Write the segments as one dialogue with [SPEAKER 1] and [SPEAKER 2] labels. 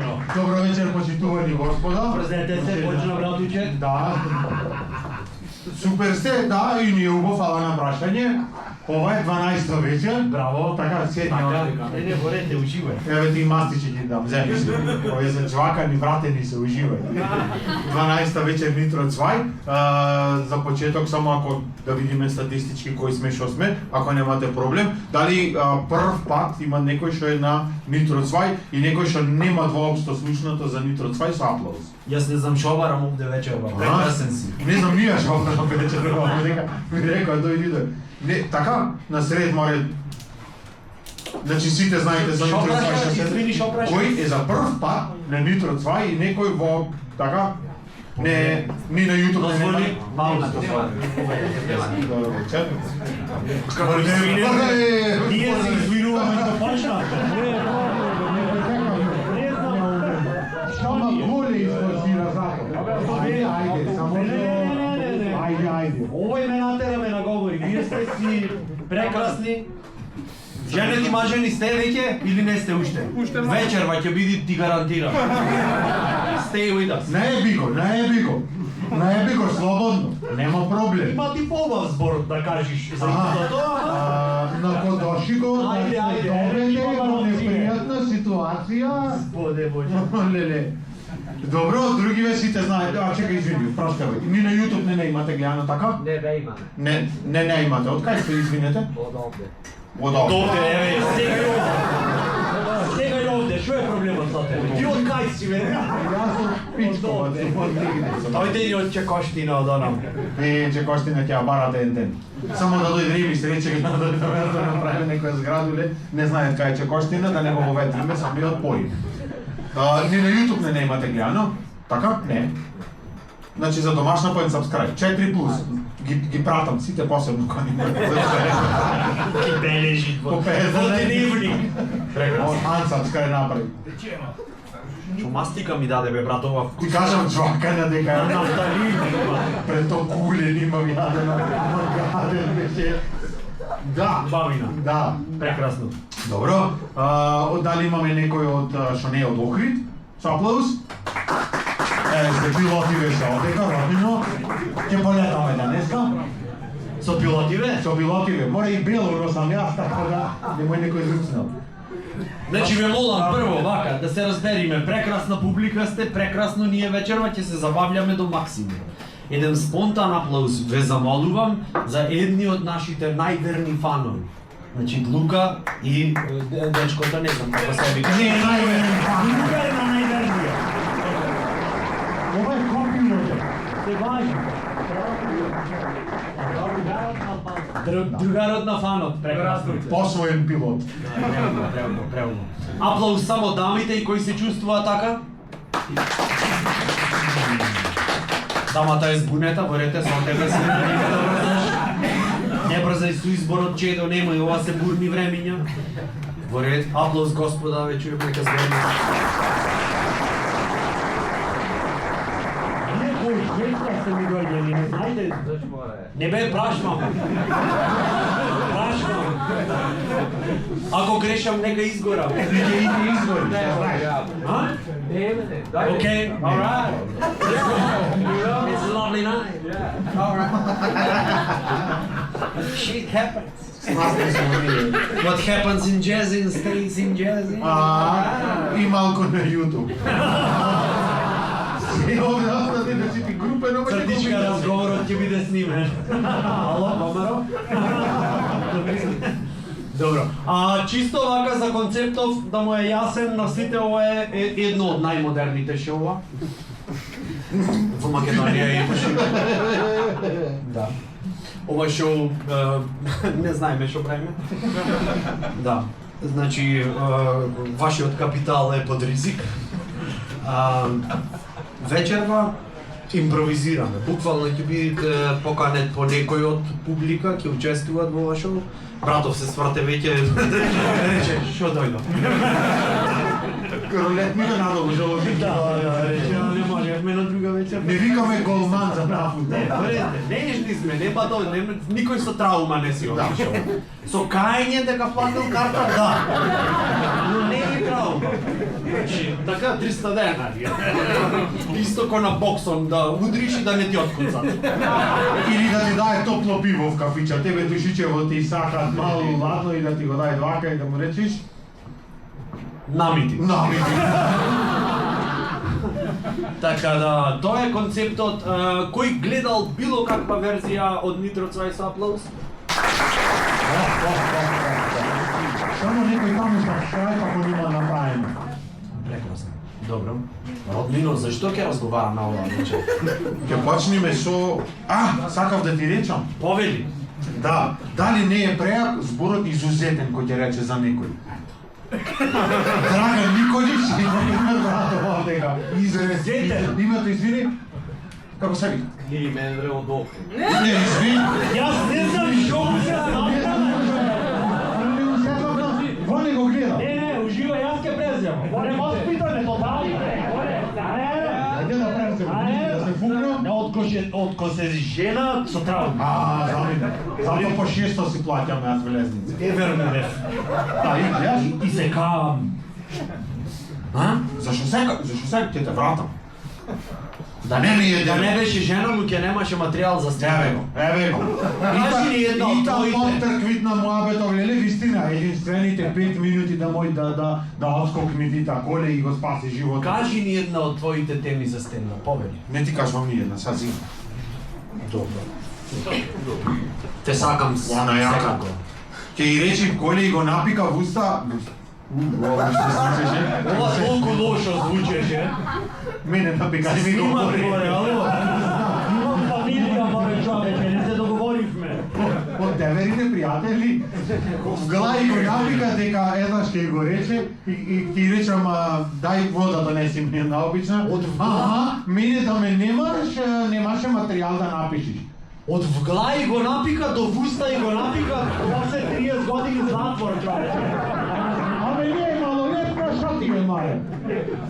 [SPEAKER 1] Антонио.
[SPEAKER 2] Добро вечер, почитувани господа.
[SPEAKER 1] Презете се, почна братуче.
[SPEAKER 2] Да. Супер сте, да, и ни е убав, ала на прашање. Ова е 12 вечер.
[SPEAKER 1] Браво.
[SPEAKER 2] Така, седни од...
[SPEAKER 1] Не, борете, уживај.
[SPEAKER 2] Еве ти мастичи ги дам, земи се. Овие за джвакани, вратени се, уживај. 12 вечер Нитро Цвај. За почеток, само ако да видиме статистички кои сме, шо сме, ако немате проблем. Дали прв пат има некој што е на Нитро Цвај и некој што нема воопшто слушното за Нитро Цвај со аплауз?
[SPEAKER 1] Јас не знам шо барам овде вечерва. Прекрасен си.
[SPEAKER 2] Не знам ние што барам вечерва, ми рекоа дојде. Не, така, на сред море. Значи сите знаете за Нитро Цвај. Кој е за прв пат на Нитро Цвај и некој во така не ни на YouTube не нема.
[SPEAKER 1] Пауза. Ние се извинуваме што почна.
[SPEAKER 2] Шама голе изфорсира затоа. Ајде, само ајде.
[SPEAKER 1] Овој ме натераме на говори. Вие сте си прекрасни. Женети мажени сте веќе или не сте уште? Вечерва ќе биде, ти гарантирам. Stay with us.
[SPEAKER 2] Не е биго, слободно. Нема проблем.
[SPEAKER 1] Има ти побав збор да кажеш за тоа.
[SPEAKER 2] На Кодоши го,
[SPEAKER 1] Ајде,
[SPEAKER 2] доведе во непријатна ситуација.
[SPEAKER 1] Господе Боже.
[SPEAKER 2] Леле. Добро, други ве сите знаете. Чекај, извини, прашкавај. Ни на YouTube не имате гледано така?
[SPEAKER 3] Не, бе имаме.
[SPEAKER 2] Не имате. Од кај сте, извинете?
[SPEAKER 3] Од овде.
[SPEAKER 2] Од овде.
[SPEAKER 1] Довде, еве, стегај овде, шо е проблемот за тебе? Ти од кај си, бе?
[SPEAKER 2] Јас сум Пичковаc, од негде сум.
[SPEAKER 1] Дојде ни од Чекоштина од онам.
[SPEAKER 2] Чекоштина ќе ја бара ден. Само да дојде Рими среќа да направи некоја зградуле, не знаат кај е Чекоштина, да не го воветриме, самиот поим. Ни на YouTube не имате гледано? Така? Не. Значи за домашна поен subscribe. 4+. Ги пратам сите посебно кои не
[SPEAKER 1] Ки бележи во дневник.
[SPEAKER 2] Unsubscribe направи.
[SPEAKER 1] Чумастика ми даде, бе, братова.
[SPEAKER 2] Ти кажам джвакања дека
[SPEAKER 1] Нафталин.
[SPEAKER 2] прето кулен имам јадена. Магаден беше. Да.
[SPEAKER 1] Бавина.
[SPEAKER 2] Да.
[SPEAKER 1] Прекрасно.
[SPEAKER 2] Добро. Дали имаме некој од што не е од Охрид? Со аплауз? Сте пилоти беше одека, родино. Ќе полетаме денеска.
[SPEAKER 1] Со пилотиве?
[SPEAKER 2] Со пилотиве. Мора и бело носам јас, така да немој некој зуцнал.
[SPEAKER 1] Значи ве молам прво вака да се разбериме, прекрасна публика сте, прекрасно ние вечерва ќе се забавljаме до максимум. Еден спонтан аплауз ве замолувам за едни од нашите најверни фанови. Значи Лука и дечкото, не знам како се вика.
[SPEAKER 2] Не, најверен фан.
[SPEAKER 1] Лука е на највернија.
[SPEAKER 2] Ова е компјутер.
[SPEAKER 1] Се важи. Другарот на фанот, прекрасно.
[SPEAKER 2] Посвоен пилот.
[SPEAKER 1] Преумно. Аплауз само дамите и кои се чувствуваат така? Дамата е збунета, борете со тебе се. Не брзај со изборот, чедо немој, ова се бурни времиња. Борет, аплауз господа, ве чујам нека зборни. Кој сте ми дојдели, не знаете? Не бе, прашвам. Ако грешам, нека изгорам.
[SPEAKER 2] Ќе иде изгори,
[SPEAKER 3] Не,
[SPEAKER 2] знаеш.
[SPEAKER 3] ја. Не, не.
[SPEAKER 1] Okay, alright. It's a lovely night. Alright. Shit happens. What happens in jazzin stays in jazzin.
[SPEAKER 2] И малку на YouTube. И овде остане да си ти групен, ама ќе
[SPEAKER 1] Срдичка
[SPEAKER 2] го
[SPEAKER 1] разговорот ќе биде снимен. Ало, Бомаро? Добро. Чисто вака за концептов да му е јасен на сите, ова е едно од најмодерните шоуа. Во Македонија имаше. Да. Ова шоу не знаеме што правиме. Да. Значи вашиот капитал е под ризик. Вечерва импровизираме. Буквално ќе бидете поканет по некој од публика, ќе учествуваат во ова шоу. Братов се сврте веќе, рече, шо дојдо?
[SPEAKER 2] Рулет ми го надолу желозник.
[SPEAKER 1] Рече, не можевме на друга вечер.
[SPEAKER 2] Не викаме голман за прав фудбал.
[SPEAKER 1] Нежни сме, нема никој со траума не си отишел. Со кајње дека платил карта, да. Но не е траума. Значи, така 300 дена. Исто ко на боксон, да удриш и да не ти откуцат.
[SPEAKER 2] Или да ти даде топло пиво в кафича, тебе душичево ти сакат мало ладно и да ти го даде двака и да му речиш
[SPEAKER 1] Намити.
[SPEAKER 2] намити.
[SPEAKER 1] Така да, тоа е концептот. Кој гледал било каква верзија од Nitro 2 со аплауз?
[SPEAKER 2] Само некој таму шај како нема направено.
[SPEAKER 1] Прекрасно. Добро. Роднино, зашто ќе разговарам на ова вечер?
[SPEAKER 2] Ќе почнеме со... сакав да ти речам.
[SPEAKER 1] Повели.
[SPEAKER 2] Да, дали не е преак зборот изузетен кој ќе рече за некој? Драган Николич и некој брат овдека. Изузетен. Името извини? Како се вика?
[SPEAKER 3] И мене древо долго.
[SPEAKER 2] Не, извини.
[SPEAKER 1] Јас не знам што му се
[SPEAKER 2] Во не го гледа.
[SPEAKER 1] Не, ужива, јас ќе презем. Не воспитаме то дали.
[SPEAKER 2] Ајде да презем. Да се фукнем.
[SPEAKER 1] Од се жена со травма.
[SPEAKER 2] Зато по 600 си плаќаме аз велезници.
[SPEAKER 1] Еверно не.
[SPEAKER 2] Да, и
[SPEAKER 1] И се кавам.
[SPEAKER 2] Зашо сега ќе те вратам? Да не ли е
[SPEAKER 1] Да не беше жена, му ќе немаше материјал за сцена.
[SPEAKER 2] Еве го.
[SPEAKER 1] Кажи ни една од
[SPEAKER 2] И та
[SPEAKER 1] твоите.
[SPEAKER 2] подтрквит на муабетов, леле, вистина, единствените 5 минути да мој да отскокни дита коле и го спаси животот.
[SPEAKER 1] Кажи ни една од твоите теми за стендап, повели.
[SPEAKER 2] Не ти кажувам ни една, сад зима.
[SPEAKER 1] Добро. Те сакам
[SPEAKER 2] Она јака.
[SPEAKER 1] секако.
[SPEAKER 2] Ќе и речи коле и го напика в уста. Ова што се звучеше?
[SPEAKER 1] Ова толку лошо звучеше.
[SPEAKER 2] Мене напика не ми го
[SPEAKER 1] Снима
[SPEAKER 2] говори.
[SPEAKER 1] горе, ало. Имам фамилија, мој човече, не се договоривме.
[SPEAKER 2] Од деверите пријатели, вгла и го напика дека еднаш ќе го рече и ти речам дај вода донеси ми една обична. Мене да ме немаше материјал да напишиш.
[SPEAKER 1] Од вгла и го напика до вуста и го напика, после 30 години затвор, човече.
[SPEAKER 2] Абе не е малолетна, шо ти ме маре?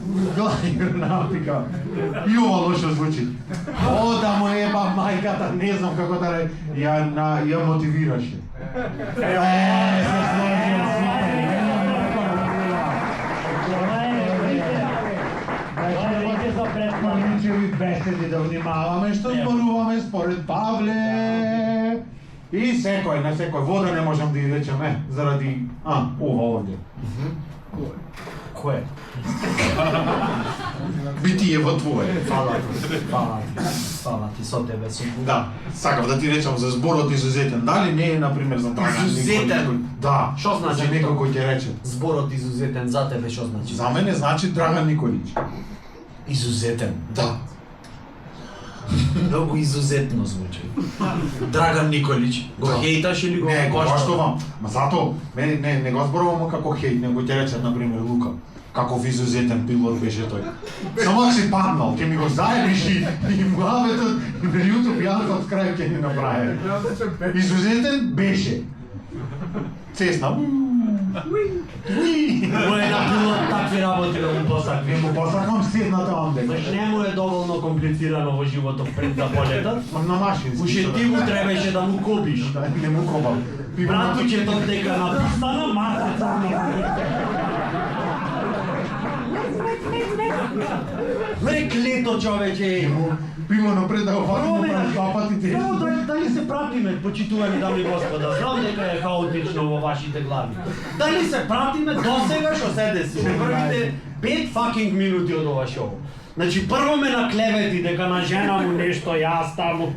[SPEAKER 2] Вгла и го напика. И ова лошо звучи. О, да му еба мајката, не знам како да ре... Ја мотивираше. Се сложи, супер. Момичеви беседи да внимаваме што зборуваме според Павле. И секој, на секој вода не можам да ја речем, заради ова овде.
[SPEAKER 1] Кој?
[SPEAKER 2] Битиево твое.
[SPEAKER 1] Фала ти, со тебе сум.
[SPEAKER 2] Да, сакав да ти речам за зборот изузетен. Дали не е, например, за Драган
[SPEAKER 1] Изузетен?
[SPEAKER 2] Николич? Да.
[SPEAKER 1] Шо значи
[SPEAKER 2] за некој
[SPEAKER 1] тоа?
[SPEAKER 2] кој ќе рече?
[SPEAKER 1] Зборот изузетен за тебе што значи?
[SPEAKER 2] За мене значи Драган Николич.
[SPEAKER 1] Изузетен.
[SPEAKER 2] Да.
[SPEAKER 1] Многу изузетно звучи. Драган Николич, го хейташ или го
[SPEAKER 2] Не, го
[SPEAKER 1] поштуваш?
[SPEAKER 2] поштувам. Ма зато, не го зборувам како хейт, него ќе речат, например, Лука. Каков изузетен пилот беше тој. Само ако си паднал, ќе ми го заебиш и муабетот и на YouTube јаркот крај ќе ни направи. Изузетен беше. Цесна.
[SPEAKER 1] Мој на пилот такви работи да му посакви.
[SPEAKER 2] Му посакам седната онде.
[SPEAKER 1] Заш не му е доволно комплицирано во животот пред да полетат?
[SPEAKER 2] На машински.
[SPEAKER 1] Уште ти му требаше да му копиш.
[SPEAKER 2] Не му копам.
[SPEAKER 1] Братучето дека на пистана масица Мреклето, човече!
[SPEAKER 2] Пимано пред да го фатим
[SPEAKER 1] Роме,
[SPEAKER 2] направи два пати те.
[SPEAKER 1] Само дали се пратиме, почитувани дами и господа, знам дека е хаотично во вашите глави. Дали се пратиме до сега што се деси, во првите 5 fucking минути од ова шоу. Значи, прво ме наклевети дека на жена му нешто јас таму.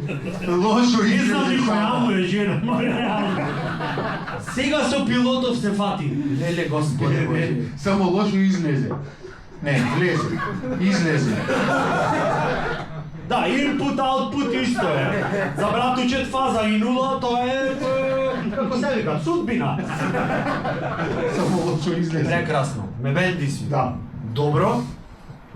[SPEAKER 2] Лошо
[SPEAKER 1] Не знам
[SPEAKER 2] изгледа.
[SPEAKER 1] ни која му е жена, ма реално. Сега со пилотов се фати. Леле, господи Боже.
[SPEAKER 2] Само лошо излезе. Не, влезе. Излезе.
[SPEAKER 1] Да, input, output исто е. За братучет фаза и нула, тоа е, како се вика, судбина.
[SPEAKER 2] Само лошо излезе.
[SPEAKER 1] Прекрасно, ме бенди си.
[SPEAKER 2] Да.
[SPEAKER 1] Добро.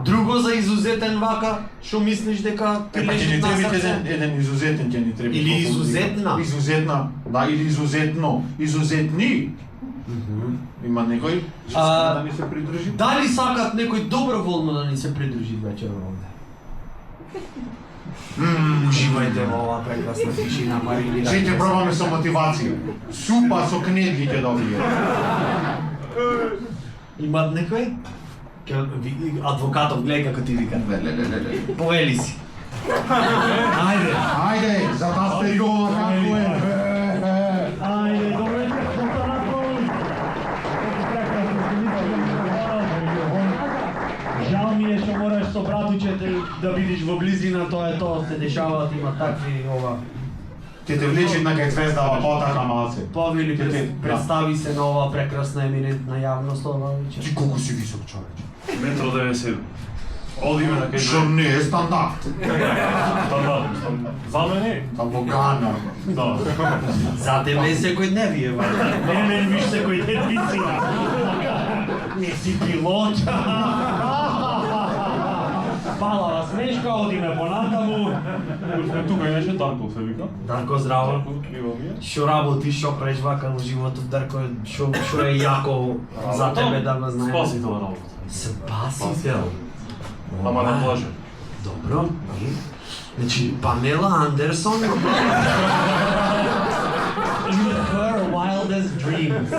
[SPEAKER 1] Друго за изузетен вака, што мислиш дека ти
[SPEAKER 2] Ќе ни
[SPEAKER 1] лежи на
[SPEAKER 2] треба
[SPEAKER 1] срце?
[SPEAKER 2] еден изузетен ќе ни треба.
[SPEAKER 1] Или изузетна.
[SPEAKER 2] Изузетна, да, или изузетно. Изузетни. Има некој што сака да ни се придружи?
[SPEAKER 1] Дали сакат некој доброволно да ни се придружи вечер овде? Уживајте во оваа прекрасна тишина, Марини.
[SPEAKER 2] Ќе пробаме со мотивација. Супа со кнедли ќе добие.
[SPEAKER 1] Имат некој? Адвокатов, гледай како ти вика. Повели си. Ајде.
[SPEAKER 2] Ајде, за таа стериова како е.
[SPEAKER 1] Ајде, добре, жал ми е што мораш со братучете да бидиш во близина, тоа е тоа, се дешаваат, има такви ова.
[SPEAKER 2] Ќе те влечи на кај звездава потака малце.
[SPEAKER 1] Повели, представи се на ова прекрасна еминентна јавност ова вечер.
[SPEAKER 2] Ти колку си висок човече?
[SPEAKER 4] 1,90 м. Одиме на кај
[SPEAKER 2] Што не е стандард.
[SPEAKER 4] За мене?
[SPEAKER 2] Тамо гана.
[SPEAKER 4] Да.
[SPEAKER 1] За тебе секој днев е, не виж секој ден вицина. Не си пилот. Палава смешка, одиме понатаму.
[SPEAKER 4] Тука иначе Дарко се вика.
[SPEAKER 1] Дарко, здраво.
[SPEAKER 4] Дарко, криво ми е.
[SPEAKER 1] Што работиш, што правиш вака во животот, Дарко, што е јако за тебе да го знаеш?
[SPEAKER 4] Спасител работа.
[SPEAKER 1] Спасител.
[SPEAKER 4] Ама на плажа.
[SPEAKER 1] Добро, и? Значи, Памела Андерсон in her wildest dreams.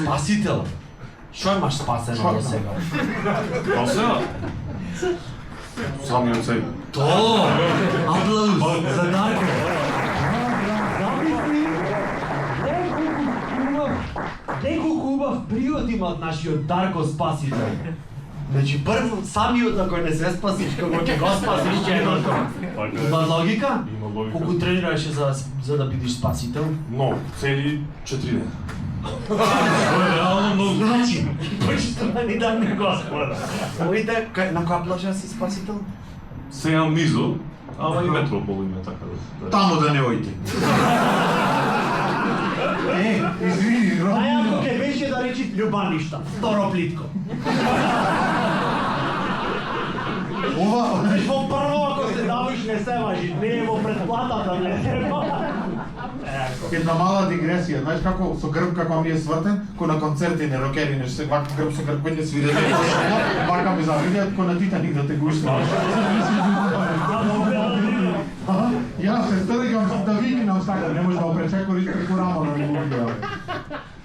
[SPEAKER 1] Спасител. Што имаш спасено до сега?
[SPEAKER 4] А сега? Сами од себе.
[SPEAKER 1] То! Аплауз за Дарко. Неколку убав приод имат нашиот Дарко Спасител. Значи, прво, самиот ако не се спасиш, како ќе го спасиш ќе едно. Има логика?
[SPEAKER 4] Има логика.
[SPEAKER 1] Колку тренираше за да бидеш спасител?
[SPEAKER 4] Но, цели 4 дена.
[SPEAKER 1] Реално многу. Значи, почитувани дами Господа. Овите, на која плажа си спасител?
[SPEAKER 4] Сега Мизо, ама и Метропол има така да.
[SPEAKER 2] Тамо да не ојте. Извини,
[SPEAKER 1] Најако ке беше да речи Љубаништа, второ плитко.
[SPEAKER 2] Ова,
[SPEAKER 1] Во прво ако се давиш не се важиш, не е во предплатата, не е.
[SPEAKER 2] една мала дигресија, знаеш како со грб како ми е свртен, ко на концерти на рокери, нешто се вака грб со грб кој не свире, вака ми завидеат ко на Титаник да те гушне. Јас се тргам да викнам сака, не може да опречекориш преку рамо на него.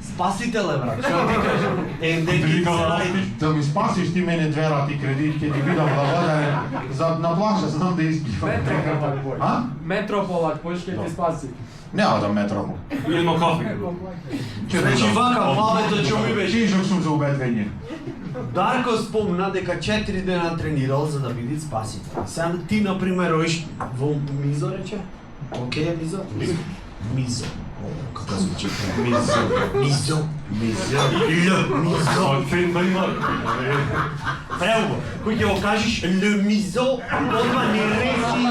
[SPEAKER 1] Спасител е, брат, што ти кажам? Дeki се ради.
[SPEAKER 2] Да ми спасиш ти мене 2 рати кредит, ќе ти бидам благодарен за на плаша, знам да испивам. А?
[SPEAKER 3] Метрополак, појш ке ти спаси.
[SPEAKER 2] Нема да метро.
[SPEAKER 4] Едно кафе.
[SPEAKER 1] Значи вака, мавето ќе ми беше.
[SPEAKER 2] Тежок сум за убедвење.
[SPEAKER 1] Дарко спомна дека 4 дена тренирал за да биде спасител. Сега ти, например, оиш во Мизо, рече? Океј, Мизо? Мизо. Како звучи? Мизо. Мизо. Мизо. Мизо.
[SPEAKER 4] Фен да има.
[SPEAKER 1] Ево, кој ќе го кажеш Л Мизо, одма не речи,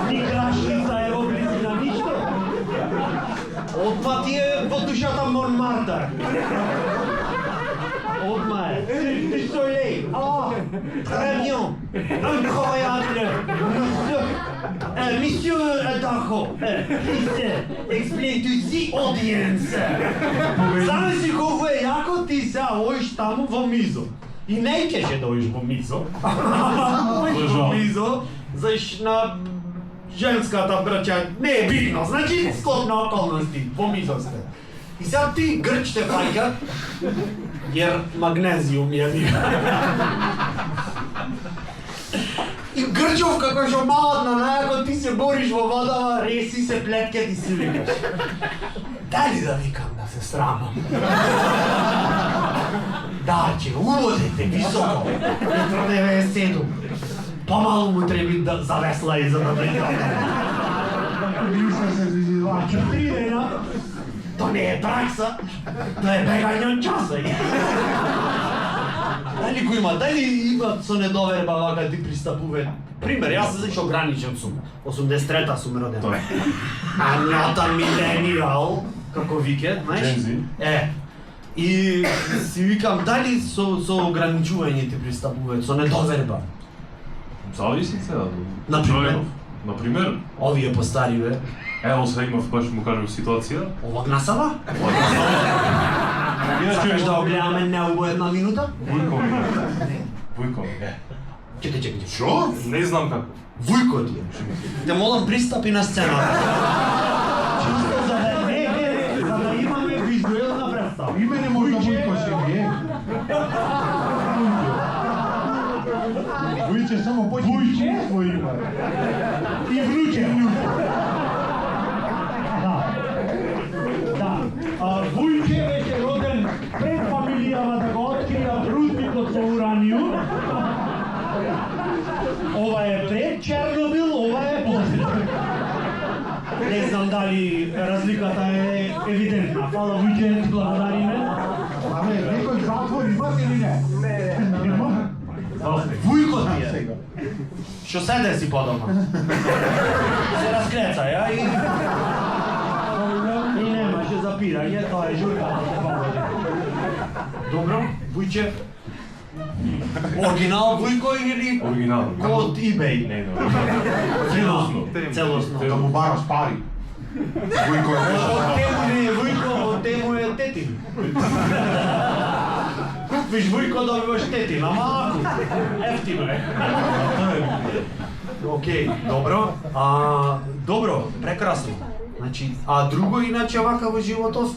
[SPEAKER 1] ни крашница е во близина, ништо. Одма ти е во душата Монмартар. Одма е. Du soleil. Ah, très bien. Incroyable. Monsieur Darko, please explain to the audience. Знаеш ли колку е јако ти сега оиш таму во Мизо? И не кеше да оиш во Мизо. Оиш во Мизо, заиш на женската браќа, не е битно, значи склопна околности, во Мизо сте. И сега ти грч те фаќа, jer magnezijum je mi. И Грчов како што малат на најако ти се бориш во водава, реси се плетке ти си викаш. Дали да викам да се срамам? Да, че улозите високо, 1,97 м. Помалу му треби да завесла и за да дойде.
[SPEAKER 2] Мисля се зизила.
[SPEAKER 1] 4 дена. То не е пракса, то е бегање од часа. Дали го има, дали имат со недоверба вака ти пристапуват? Пример, јас се што ограничен сум. 83-та сум роден. А њата миленијал, како вике, знаеш?
[SPEAKER 4] Джензи.
[SPEAKER 1] И си викам, дали со ограничување ти пристапуват, со недоверба?
[SPEAKER 4] Зависи сега.
[SPEAKER 1] Например?
[SPEAKER 4] Например,
[SPEAKER 1] Овие постари, бе.
[SPEAKER 4] ево сега имав баш му кажам ситуација.
[SPEAKER 1] Овак насава?
[SPEAKER 4] Иначе
[SPEAKER 1] Сакаш да огледаме неубо една минута?
[SPEAKER 4] Вујко ми. Вујко ми.
[SPEAKER 1] Чекај.
[SPEAKER 2] Шо?
[SPEAKER 4] Не знам како.
[SPEAKER 1] Вујко ти е. Те молам пристапи на сцената. Чисто за да имаме визуелна представа.
[SPEAKER 2] Име не може да Вујко се е. Вуйче само почни своїм.
[SPEAKER 5] І внуче. Da. Vujče već je roden pred familijama da ga otkrija Rudnikov sa uraniju. Ova je pred Černobil, ova je poslije. Ne znam da li razlikata je evidentna. Hvala Vujče, благодарим.
[SPEAKER 2] Але некој затвор имат или не? Не.
[SPEAKER 1] Вуйко ти е. Що седе си по-дома? Се разкреца, ja? I nema ще zapiranje, to je žurka. Dobro, Vujče. Original Vujko ili
[SPEAKER 4] Оригинал.
[SPEAKER 1] kod eBay?
[SPEAKER 4] Не, не.
[SPEAKER 1] Целосно. Целосно.
[SPEAKER 2] Да му бараш пари. Вуйко е
[SPEAKER 1] Od temu ne je Vujko, od temu je tetin. Kupiš Vujko, dobivaš tetin, ama ako, eftino je. Okej, dobro. Dobro, prekrasno. Znači, a drugo inače ovakav životov?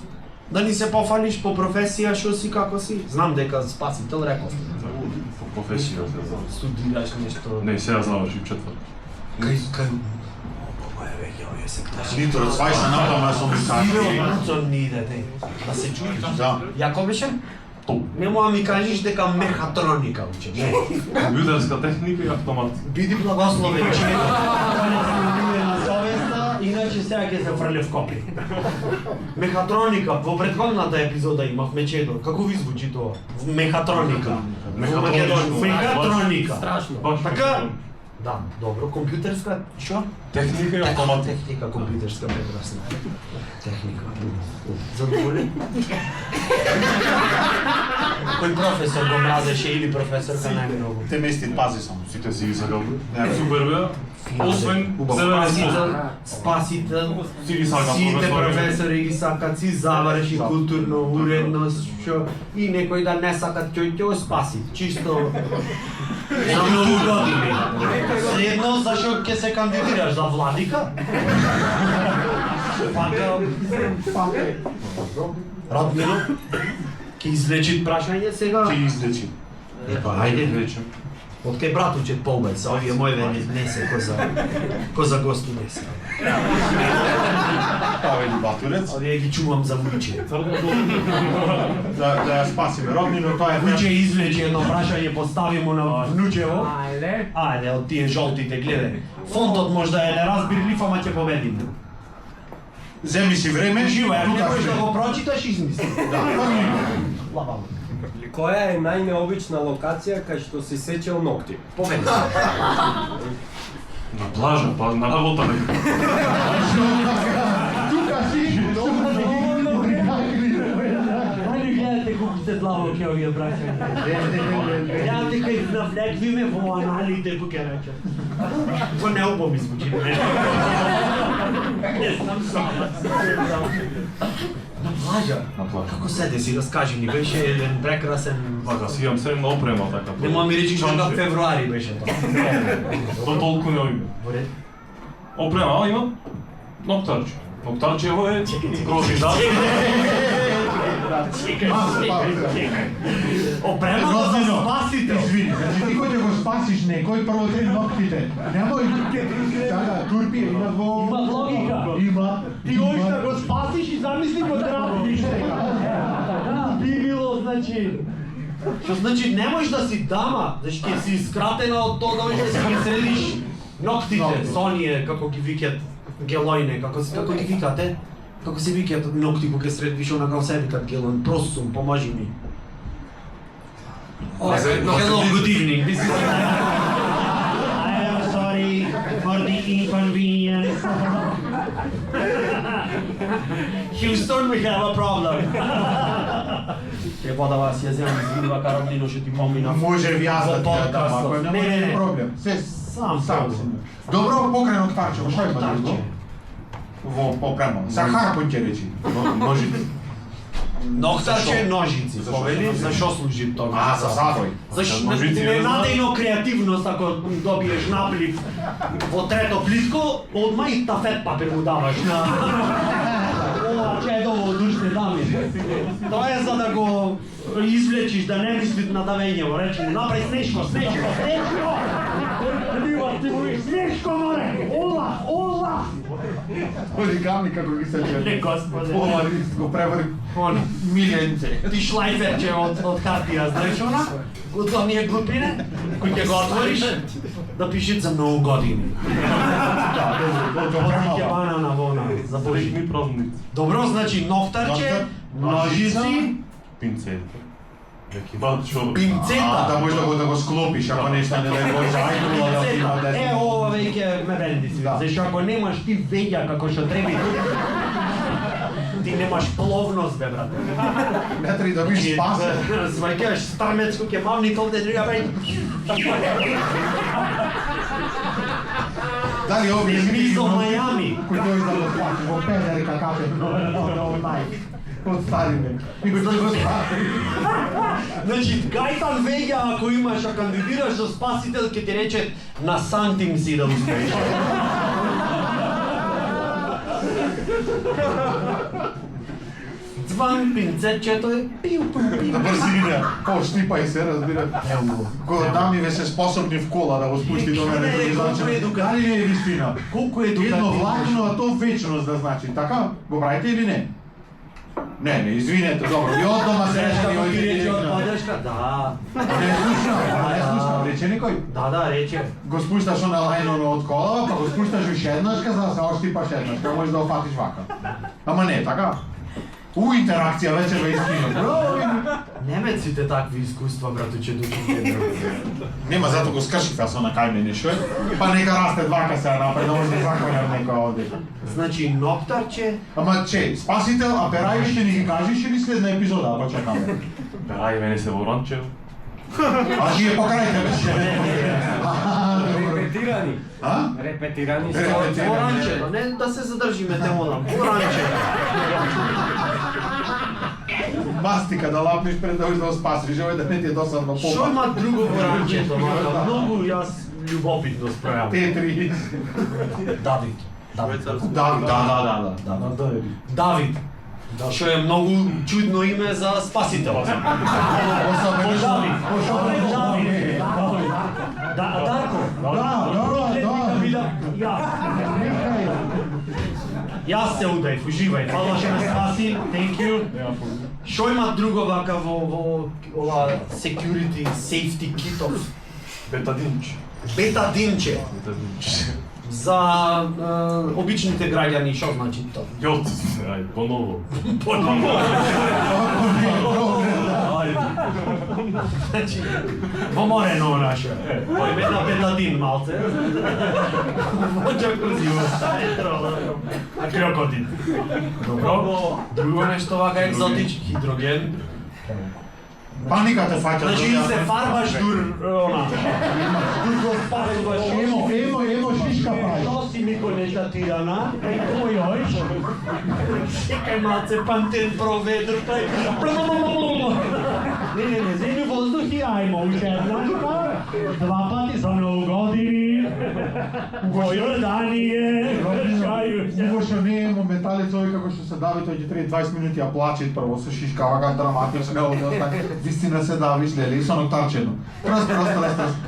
[SPEAKER 1] Da ni se pofališ po profesija, što si, kako si? Znam дека spasitelj, rekao ste.
[SPEAKER 4] По професија се знам.
[SPEAKER 1] Studiraš nešto.
[SPEAKER 4] Не, сега завршив четврт.
[SPEAKER 1] Kaj, ovo je već, ovo je sektaš.
[SPEAKER 2] Нитро цвај се надама со
[SPEAKER 1] Сивело
[SPEAKER 2] мисачки.
[SPEAKER 1] Bruco ni ide, te. Da se čuješ.
[SPEAKER 2] Да.
[SPEAKER 1] Jako беше? Нема ми кажеш дека мехатроника учиш. Не.
[SPEAKER 4] Компјутерска техника и автомат.
[SPEAKER 1] Биди благословен, че на совеста, иначе сега ќе се фрле в копи. Мехатроника, во претходната епизода имавме чедо. Како ви звучи тоа? Мехатроника. Мехатроника.
[SPEAKER 3] Страшно.
[SPEAKER 4] Баш
[SPEAKER 1] Така? Да, добро. Компјутерска, што?
[SPEAKER 4] Техника и автомат.
[SPEAKER 1] Техника, компјутерска, прекрасна. Техника. Задоволен? Кој професор го мразеше или професорка најмногу?
[SPEAKER 2] Те мести пази само.
[SPEAKER 4] Сите си ги сакалме.
[SPEAKER 2] Не,
[SPEAKER 4] Супер беа. Освен
[SPEAKER 1] Спасител, спасител,
[SPEAKER 4] Си ги сакат
[SPEAKER 1] сите
[SPEAKER 4] професори.
[SPEAKER 1] професори ги сакат, си заврши културно, уредно, што и некои да не сакат, ќе го спаси, чисто за многу години. Едно, зашо ќе се кандидираш за владика? Радмино, ќе излечи прашање сега?
[SPEAKER 2] Ти излечи.
[SPEAKER 1] Епа, ајде.
[SPEAKER 4] Речем.
[SPEAKER 1] Од кај братучет полбај са, овие мој не се, ко за гости не се.
[SPEAKER 2] Тоа е батурец.
[SPEAKER 1] Овие ги чувам за Вујче.
[SPEAKER 2] Да ја спасиме. Роднино, тоа е
[SPEAKER 1] Вујче извлече едно прашање, постави му на внучево.
[SPEAKER 3] Ајде.
[SPEAKER 1] Ајде, од тие жолтите, гледај. Фонтот можда е неразбирлив, ама ќе победиме.
[SPEAKER 2] Земи си време.
[SPEAKER 1] Живо, ако не
[SPEAKER 2] тука
[SPEAKER 1] можеш
[SPEAKER 2] сме.
[SPEAKER 1] да го прочиташ, измисли.
[SPEAKER 2] Да,
[SPEAKER 1] Слабаво.
[SPEAKER 3] Која е најнеобична локација кај што си сечел ногти?
[SPEAKER 1] Победи.
[SPEAKER 4] На плажа, па на работа нека.
[SPEAKER 2] тука си.
[SPEAKER 5] Ајде гледате колку сте длабоки овие прашања. Ја дека их навлегвиме во аналите, буке рече.
[SPEAKER 1] Во неубо ми звучи. Не знам сама. На плажа?
[SPEAKER 4] На плажа.
[SPEAKER 1] Како седе си, разкажи ни, беше еден прекрасен...
[SPEAKER 4] Вака, си имам се на опрема така.
[SPEAKER 1] Нема ми речиш дека
[SPEAKER 4] Чанче.
[SPEAKER 1] февруари беше тоа.
[SPEAKER 4] До толку не име.
[SPEAKER 1] Во ред.
[SPEAKER 4] Опрема, а има ноктарче. Ноктарчево е крозизат.
[SPEAKER 1] Опрема да се спасите.
[SPEAKER 2] Извини, значи ти кој ќе го спасиш некој, прво три ноктите. Немој да турпи има во...
[SPEAKER 5] Има логика.
[SPEAKER 2] Има.
[SPEAKER 5] Ти hoćeš да го спасиш и замисли го трапиш сега. Би било, значи...
[SPEAKER 1] Што значи не можеш да си дама, значи ќе си скратена од тоа да можеш да си ги средиш ноктите, со оние како ги викат гелојне, како ги викате? Како се викаат нокти кога ќе средиш онака во себе како гелојн, просум, поможи ми. Hello, good evening. This is
[SPEAKER 5] I am sorry for the inconvenience.
[SPEAKER 1] Houston, we have a problem. Треба да вас ја земам извинува Каролино, што ти помина.
[SPEAKER 2] Може ви јас да ти ја дам, ако
[SPEAKER 1] Не,
[SPEAKER 2] нема
[SPEAKER 1] не, не.
[SPEAKER 2] проблем. Се
[SPEAKER 1] Сам
[SPEAKER 2] сам си. Добро, покрај ноктарче, што има друго? Во попрема. Са харпун ќе речи.
[SPEAKER 4] Ножите.
[SPEAKER 1] Ноктарче ножици. Повели, за што служи тоа?
[SPEAKER 2] А, за завој.
[SPEAKER 1] Зашто
[SPEAKER 4] ножици,
[SPEAKER 1] ненадејно креативност ако добиеш наплив во трето плитко, одма и тафет папир му даваш на... Ова
[SPEAKER 5] чедово од уште дами. Тоа е за да го извлечиш, да не мислит на давењево. Рече му, направи Снешко! Снешко, море! Ола!
[SPEAKER 2] Оригами како ги сече.
[SPEAKER 1] Не, господе.
[SPEAKER 2] Ова го превари милиенце.
[SPEAKER 1] Ти шлайферче од хартија, знаеш она? Од оние глупине, кој ќе го отвориш, да пишет за многу години. Ќе бана на вона, за Божи.
[SPEAKER 4] Среќни празници.
[SPEAKER 1] Добро, значи нофтарче, ножици,
[SPEAKER 4] Пинцета. Неки ватчо.
[SPEAKER 1] пинцета.
[SPEAKER 2] Да може да го склопиш, ако нешто не дај Боже, ајде да ти има
[SPEAKER 1] Е, ова веќе ме бенди си.
[SPEAKER 2] Да.
[SPEAKER 1] Зашто ако немаш ти веѓа како што треба и ти немаш пловност, бе, брат.
[SPEAKER 2] Не треба да биш спасен.
[SPEAKER 1] Сваќаш стармецко ќе мавни толде друга бе.
[SPEAKER 2] Дали овие
[SPEAKER 1] Мизо Мајами.
[SPEAKER 2] кој дојде да го плати во педер какате од стариме. И го го спаси.
[SPEAKER 1] Значи, гајтан веѓа ако имаш, а кандидираш за спасител, ќе ти рече на сантим си да успееш. Зван пинцетчето е пиу.
[SPEAKER 2] Да брзине, штипај се, разбира. Кога дами ве се способни в кола да го спусти до мене,
[SPEAKER 1] Не, колку е едукативно.
[SPEAKER 2] дали не е вистина?
[SPEAKER 1] Колку е
[SPEAKER 2] Едно
[SPEAKER 1] едукативно.
[SPEAKER 2] влакно, а то вечност да значи. Така? Го правите или не? Не, извинете, добро. И од дома се
[SPEAKER 1] Знаеш
[SPEAKER 2] рече
[SPEAKER 1] како ти рече од
[SPEAKER 2] не
[SPEAKER 1] падешка? Да.
[SPEAKER 2] слушам, рече никој.
[SPEAKER 1] Да, рече.
[SPEAKER 2] Го спушташ на лајно од кола, па го спушташ уште еднашка, за да се оштипаш еднашка, можеш да офатиш вака. Ама не, така? Интеракција вече ве искрено.
[SPEAKER 1] Немеците такви искуства, братуче, докато
[SPEAKER 2] Нема, зато го скршив јас на кај мене шо е. Па нека расте двака сега напред, да може да законјам некоја овде.
[SPEAKER 1] Значи, ноптарче,
[SPEAKER 2] Ама че, спасител, а Перај ще ни ги кажеш или следна епизода, ако чекаме?
[SPEAKER 4] Рај мене се во ранчево.
[SPEAKER 2] А ние покрајте беше.
[SPEAKER 3] Репетирани.
[SPEAKER 2] А?
[SPEAKER 3] Репетирани се.
[SPEAKER 2] Репетирани.
[SPEAKER 1] оранчето, не да се задржиме темона, оранчето.
[SPEAKER 2] Мастика да лапнеш пред да да спасиш, овој да не ти е досадно
[SPEAKER 1] Шо
[SPEAKER 2] попа.
[SPEAKER 1] има друго оранчето, мака? Многу јас љубопитно справам.
[SPEAKER 2] Т3.
[SPEAKER 1] Давид.
[SPEAKER 2] Да.
[SPEAKER 1] Давид. Што е многу чудно име за спасител.
[SPEAKER 2] Особено
[SPEAKER 1] Давид.
[SPEAKER 2] Давид.
[SPEAKER 5] Дарко.
[SPEAKER 1] Јас се удајв, уживај. Фала што ме спаси. Thank you. Што има друго вака во ова security safety kitов?
[SPEAKER 4] Бетадинче.
[SPEAKER 1] Бетадинче.
[SPEAKER 4] Бетадинче.
[SPEAKER 1] За обичните граѓани, што значи тоа?
[SPEAKER 4] Јот, ај, поново.
[SPEAKER 1] Значи, во морено наше. Кој бе на бетадин малце. Во џакузи а крокодил. Добро. Друго нешто вака екзотич, хидроген.
[SPEAKER 2] Паниката фаќа.
[SPEAKER 1] Значи се фарбаш дур, она. Дур го спасуваш.
[SPEAKER 2] Емо шишка прави.
[SPEAKER 5] Што си ми конечатирана? Кој ојш?
[SPEAKER 1] Чекај малце, пантен проведр, тај.
[SPEAKER 5] Не, земју воздухи, ајмо уште еднашка. Два пати за многу години. Во Јордание.
[SPEAKER 2] Уго што не е моменталец овој како што се дави, тој ќе треба 20 минути ја плаче прво со шишка, вака драматично, вистина се давиш, леле, и со ноктарчено. Раз.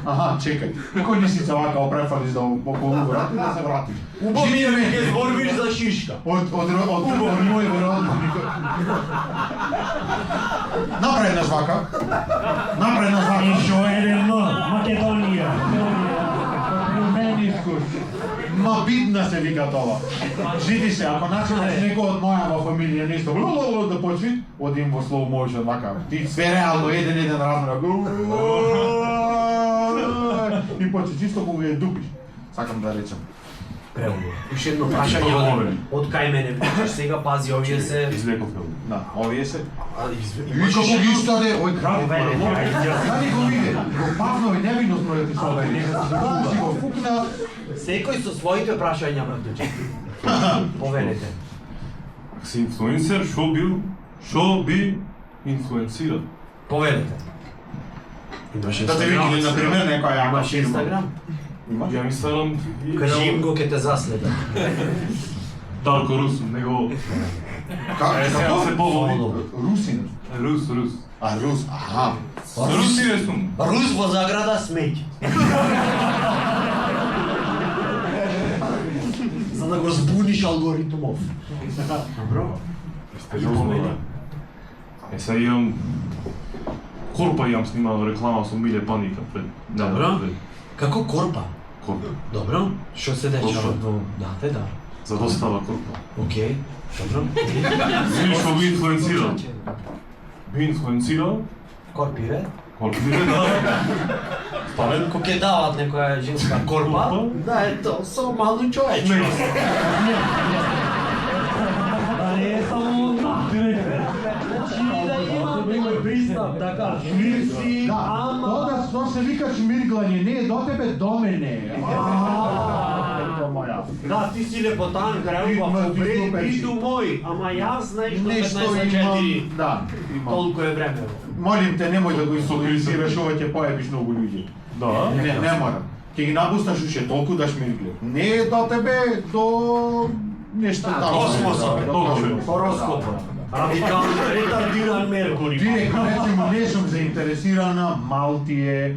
[SPEAKER 2] Аха, чекај. Кој не си се вака опрефалиш да околу врати да се вратиш.
[SPEAKER 1] Убави ќе зборувиш за шишка.
[SPEAKER 2] Од мој веројатно никој. Напреднаш вака.
[SPEAKER 5] И шо едно, Македонија.
[SPEAKER 2] Менискус. Ма бидна се вика тоа. Жиди се, ако начинаш некој од мојава фамилија нешто да почви, одим во slow motion вака. Ти све реално еден размер. И почне чисто кога ја дупиш. Сакам да речам.
[SPEAKER 1] Преубаво. Уште едно прашање од кај мене. Сега пази, овие се...
[SPEAKER 4] Излеков е.
[SPEAKER 2] Да, овие се.
[SPEAKER 1] Имаш
[SPEAKER 2] Како
[SPEAKER 1] уште
[SPEAKER 2] ги стаде, ој крај.
[SPEAKER 1] Поведете.
[SPEAKER 2] Дали го виде? Го пакнал и невиност пројати со овој. Да, си го фукна.
[SPEAKER 1] Секој со своите прашања, братуче. Поведете.
[SPEAKER 4] Си инфлуенсер, шо би инфлуенсира?
[SPEAKER 1] Поведете. Имаш
[SPEAKER 2] Да те види, например, некоја
[SPEAKER 1] Имаш Инстаграм?
[SPEAKER 4] Ја Инстаграм
[SPEAKER 1] Кажи им го, ке те заследат.
[SPEAKER 4] Дарко Русу, него
[SPEAKER 2] Како
[SPEAKER 4] се поводи.
[SPEAKER 2] Русин.
[SPEAKER 4] Рус.
[SPEAKER 2] А, Рус, аха.
[SPEAKER 4] Русине сум.
[SPEAKER 1] Рус во заграда смеќе. За да го збуниш алгоритмов. Добро.
[SPEAKER 4] Сега имам Корпа имам снимал реклама со Миле Паника пред.
[SPEAKER 1] Добро. Како Корпа?
[SPEAKER 4] Корпа.
[SPEAKER 1] Добро. Што се дечава
[SPEAKER 4] Корпа.
[SPEAKER 1] во... Да.
[SPEAKER 4] За достава Корпа.
[SPEAKER 1] Океј. Добро.
[SPEAKER 4] Види што би инфлуенцирал. Би инфлуенцирал
[SPEAKER 1] Корпиве.
[SPEAKER 4] Корпа. Да. Ставен.
[SPEAKER 1] Ко ќе дават некоја женска корпа, да ето, со малу човечност. Да не е само да има некој пристап, така, шмирци, ама...
[SPEAKER 2] Тоа се вика шмирглање, не е до тебе, до мене.
[SPEAKER 1] Да, ти си лепотан, кралува, биту мој, ама јас знаеш до
[SPEAKER 2] Нешто
[SPEAKER 1] 15-4,
[SPEAKER 2] имам, да, имам.
[SPEAKER 1] толку е времево.
[SPEAKER 2] Молим те, немој да го инсулираш, ова ќе појавиш многу луѓе.
[SPEAKER 4] Да.
[SPEAKER 2] Не мора. Ќе ги напуснаш уште толку да шмиргле. Не е до тебе, до нешто
[SPEAKER 1] Да,
[SPEAKER 2] таму.
[SPEAKER 1] космосот,
[SPEAKER 2] До космосот.
[SPEAKER 1] Хороскопот. Радикално ретардиран Меркури.
[SPEAKER 2] Директно речемо, не сум заинтересирана, мал ти е,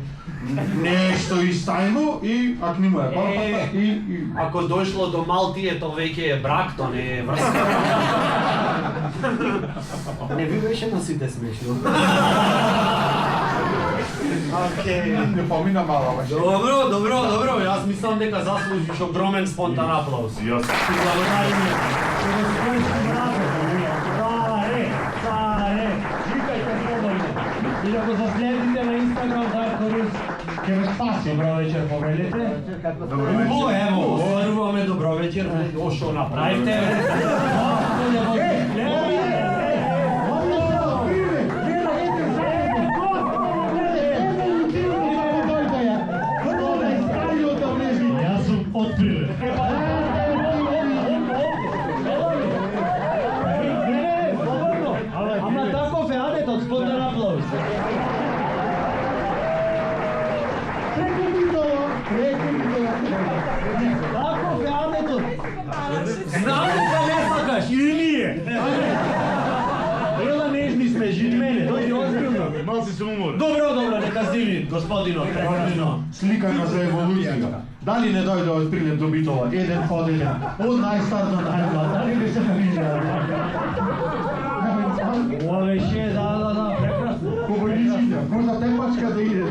[SPEAKER 2] нешто истајно и ако не му е парпата и...
[SPEAKER 1] Ако дошло до малтието веќе е брак, то не е врска. Не ви беше на сите смешно. Океј.
[SPEAKER 2] Не помина мала баш.
[SPEAKER 1] Добро, јас мислам дека заслужиш огромен спонтан аплауз.
[SPEAKER 4] Јас.
[SPEAKER 1] Ти благодариме.
[SPEAKER 5] Царе, викајте слободно. И да го заследите на Инстаграм Дарко Рус, ќе ве спаси. Добро вечер, повелите.
[SPEAKER 1] Убаво, ево, остваруваме добро вечер. О, што направивте?
[SPEAKER 5] Јас сум од Прилеп. Ама таков е адетот, спонтан аплауз. Таков е адетот. Знам дека не сакаш, или ние? Ела нежни сме, жени мене, дојди озбилно.
[SPEAKER 4] Малци сум уморен.
[SPEAKER 1] Добро, нека здиви, господино, прекрасно.
[SPEAKER 2] Сликано за еволуција. Дали не дојде од Прилеп до Битола, еден по еден, од најстар до најмлад, дали не се навижа?
[SPEAKER 5] Ова беше, да, прекрасно.
[SPEAKER 2] Побојничите, можда темпачка да иде.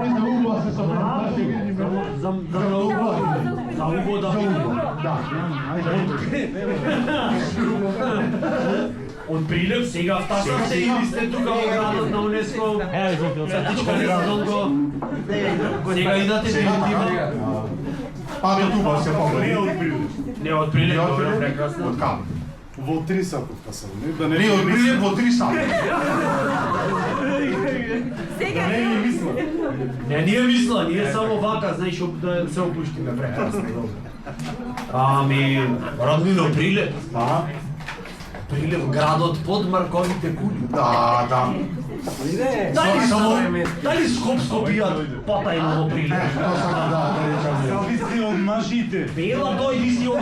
[SPEAKER 2] Не за угла се собрат.
[SPEAKER 1] За уго да видим.
[SPEAKER 2] Да.
[SPEAKER 1] Од Прилеп сега втасате или сте тука во градот на УНЕСКО? Сатичка Резонго. Сега идате дефинитивно?
[SPEAKER 2] Па до туба се побори.
[SPEAKER 1] Не од Прилеп, добро, прекрасно.
[SPEAKER 2] Од кај?
[SPEAKER 6] Во 3 сата сам, не? Да
[SPEAKER 2] Не, од Прилеп во 3 сати.
[SPEAKER 6] не ми мисла.
[SPEAKER 1] Не, ние мисла, ние само вака, знаеш, да се опуштиме прекрасно. Ами, роднино Прилеп.
[SPEAKER 2] Да.
[SPEAKER 1] Прилеп, градот под Марковите кули.
[SPEAKER 2] Да.
[SPEAKER 1] Дали Скопско пијат потајно во Прилеп?
[SPEAKER 2] Тоа сакам да речам.
[SPEAKER 6] Зависи од мажите.
[SPEAKER 1] Бела дојди си од...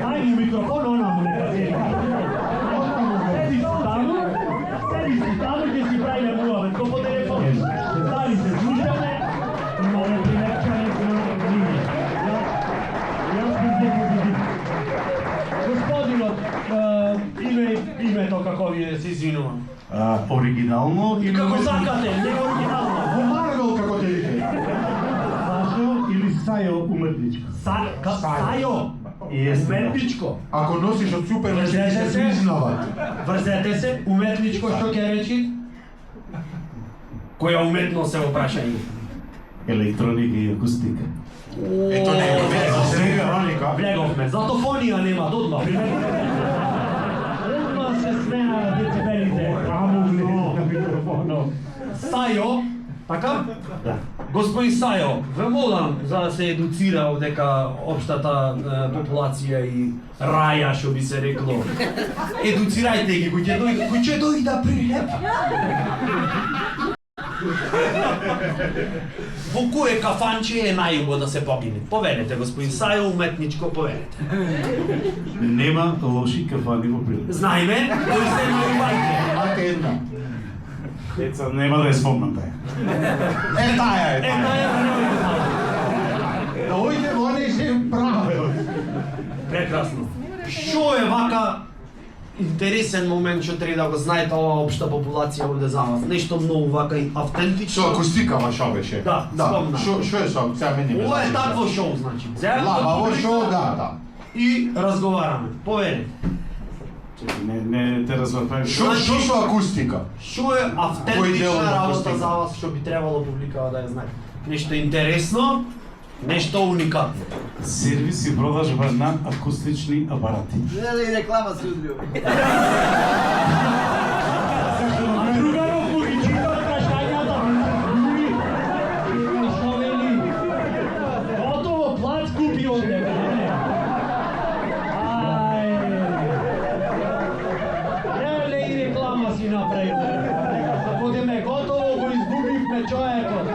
[SPEAKER 5] Дај му микрофон, она му нека седи. Ти таму, седи си таму, ќе си правиме муавет, ко по телефон. Дали се слушаме, имаме прилепчани за ними. Јас би депозитив. Господинот, името како ви е, се извинувам.
[SPEAKER 6] Оригинално или
[SPEAKER 1] Како сакате, не оригинално.
[SPEAKER 2] Во Марвел како те вика.
[SPEAKER 6] Сашо или Сајо уметничка?
[SPEAKER 1] Сајо, уметничко.
[SPEAKER 2] Ако носиш од Супермен, ќе
[SPEAKER 1] Врзете
[SPEAKER 2] се
[SPEAKER 1] се.
[SPEAKER 2] признават.
[SPEAKER 1] Врзете се, уметничко што ќе речи? Која уметност се опрашање?
[SPEAKER 6] Електроника и акустика.
[SPEAKER 2] Ето не е за сега, Роника.
[SPEAKER 1] Влеговме, зато фонија нема, додма.
[SPEAKER 5] Одма се смена децибелите.
[SPEAKER 1] Сајо, така? Да. Господин Сајо, ве молам за да се едуцира дека општата популација и раја, што би се рекло. Едуцирајте ги, кој ќе дојде да Прилеп. Во кое кафанче е најубаво да се погине? Повелете, господин Сајо, уметничко, повелете.
[SPEAKER 6] Нема лоши кафани во Прилеп.
[SPEAKER 1] Знаеме, кои се најубавите.
[SPEAKER 2] Имате една.
[SPEAKER 6] Деца, нема да ја спомнам таја.
[SPEAKER 2] Тая е.
[SPEAKER 1] Една е
[SPEAKER 2] Да ојде во не се правил.
[SPEAKER 1] прекрасно. Што е вака интересен момент што треба да го знаете оваа општа популација овде за вас? Нешто многу вака и автентично.
[SPEAKER 2] Со акустикава шо беше?
[SPEAKER 1] Да, спомнам.
[SPEAKER 2] Шо е со? Сега мене ме
[SPEAKER 1] Ова е
[SPEAKER 2] зачека.
[SPEAKER 1] такво шоу, значи.
[SPEAKER 2] Лабаво шоу, да.
[SPEAKER 1] И разговараме. Повелете.
[SPEAKER 6] Чекай, не те разбрав.
[SPEAKER 2] Шо со акустика?
[SPEAKER 1] Што е
[SPEAKER 2] Кој дел
[SPEAKER 1] автентична
[SPEAKER 2] на
[SPEAKER 1] работа
[SPEAKER 2] акустика?
[SPEAKER 1] за вас што би требало публикава да ја знае? Нешто интересно, нешто уникатно.
[SPEAKER 6] Сервис и продажба на акустични апарати.
[SPEAKER 7] Гледай реклама се удрил.
[SPEAKER 5] Другаро го ги читат прашањата. Што вели? Готово, плат купи овде. Леле и реклама си направил. Одеме готово, го изгубивме човекот.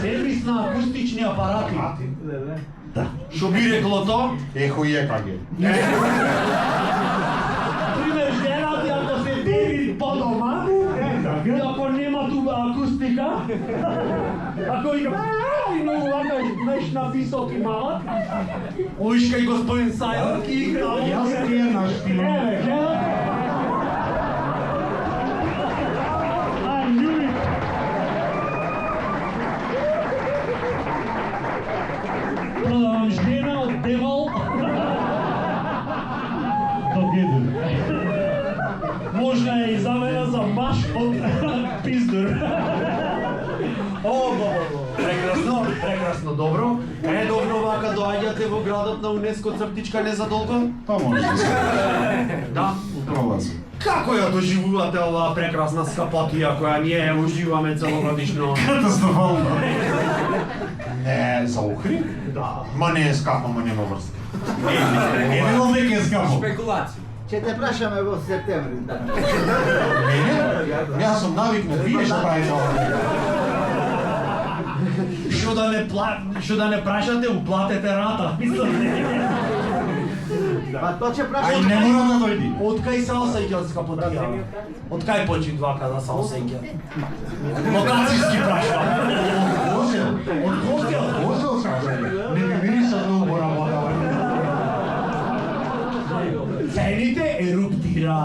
[SPEAKER 5] Сервис на акустични апарати. Што би рекло то?
[SPEAKER 2] Ехујека ги.
[SPEAKER 5] Пример, жената ако се дири по дома, и ако нема тука акустика, ако вика и многу вака неш на високи малат,
[SPEAKER 1] Уишка и господин Сајо ги играл.
[SPEAKER 6] Јас ти е наш филм.
[SPEAKER 5] Еве, гледате? I knew it. Продавам жена од Девол. Можна е и замена за баш од пиздур.
[SPEAKER 1] Прекрасно, прекрасно, добро. Редовно вака доаѓате во градот на УНЕСКО цртичка незадолго?
[SPEAKER 6] Па може.
[SPEAKER 1] Да.
[SPEAKER 6] Пролазу.
[SPEAKER 1] Како ја доживувате оваа прекрасна скапотија која ние ја уживаме целогодишно?
[SPEAKER 6] Катастрофално.
[SPEAKER 2] Не, за Охрид?
[SPEAKER 1] Да.
[SPEAKER 2] Ма не е скапа, ма нема врска.
[SPEAKER 6] Не било веќе скапо.
[SPEAKER 7] Шпекулации. Ќе те прашаме во септември, да.
[SPEAKER 2] Мене? Јас сум навикнат, вие што правите ова.
[SPEAKER 1] Што да не прашате, уплатете рата.
[SPEAKER 7] Па то ќе
[SPEAKER 6] Ај,
[SPEAKER 7] прашаме.
[SPEAKER 6] не мора да дојди.
[SPEAKER 1] Од кај се осеќа скапотија? Од кај почи вака да се осеќа? Локацијски прашувам.
[SPEAKER 2] Осел.
[SPEAKER 1] Од хотел?
[SPEAKER 2] Осел сам. Не ми мириса многу работа.
[SPEAKER 1] Цените еруптира.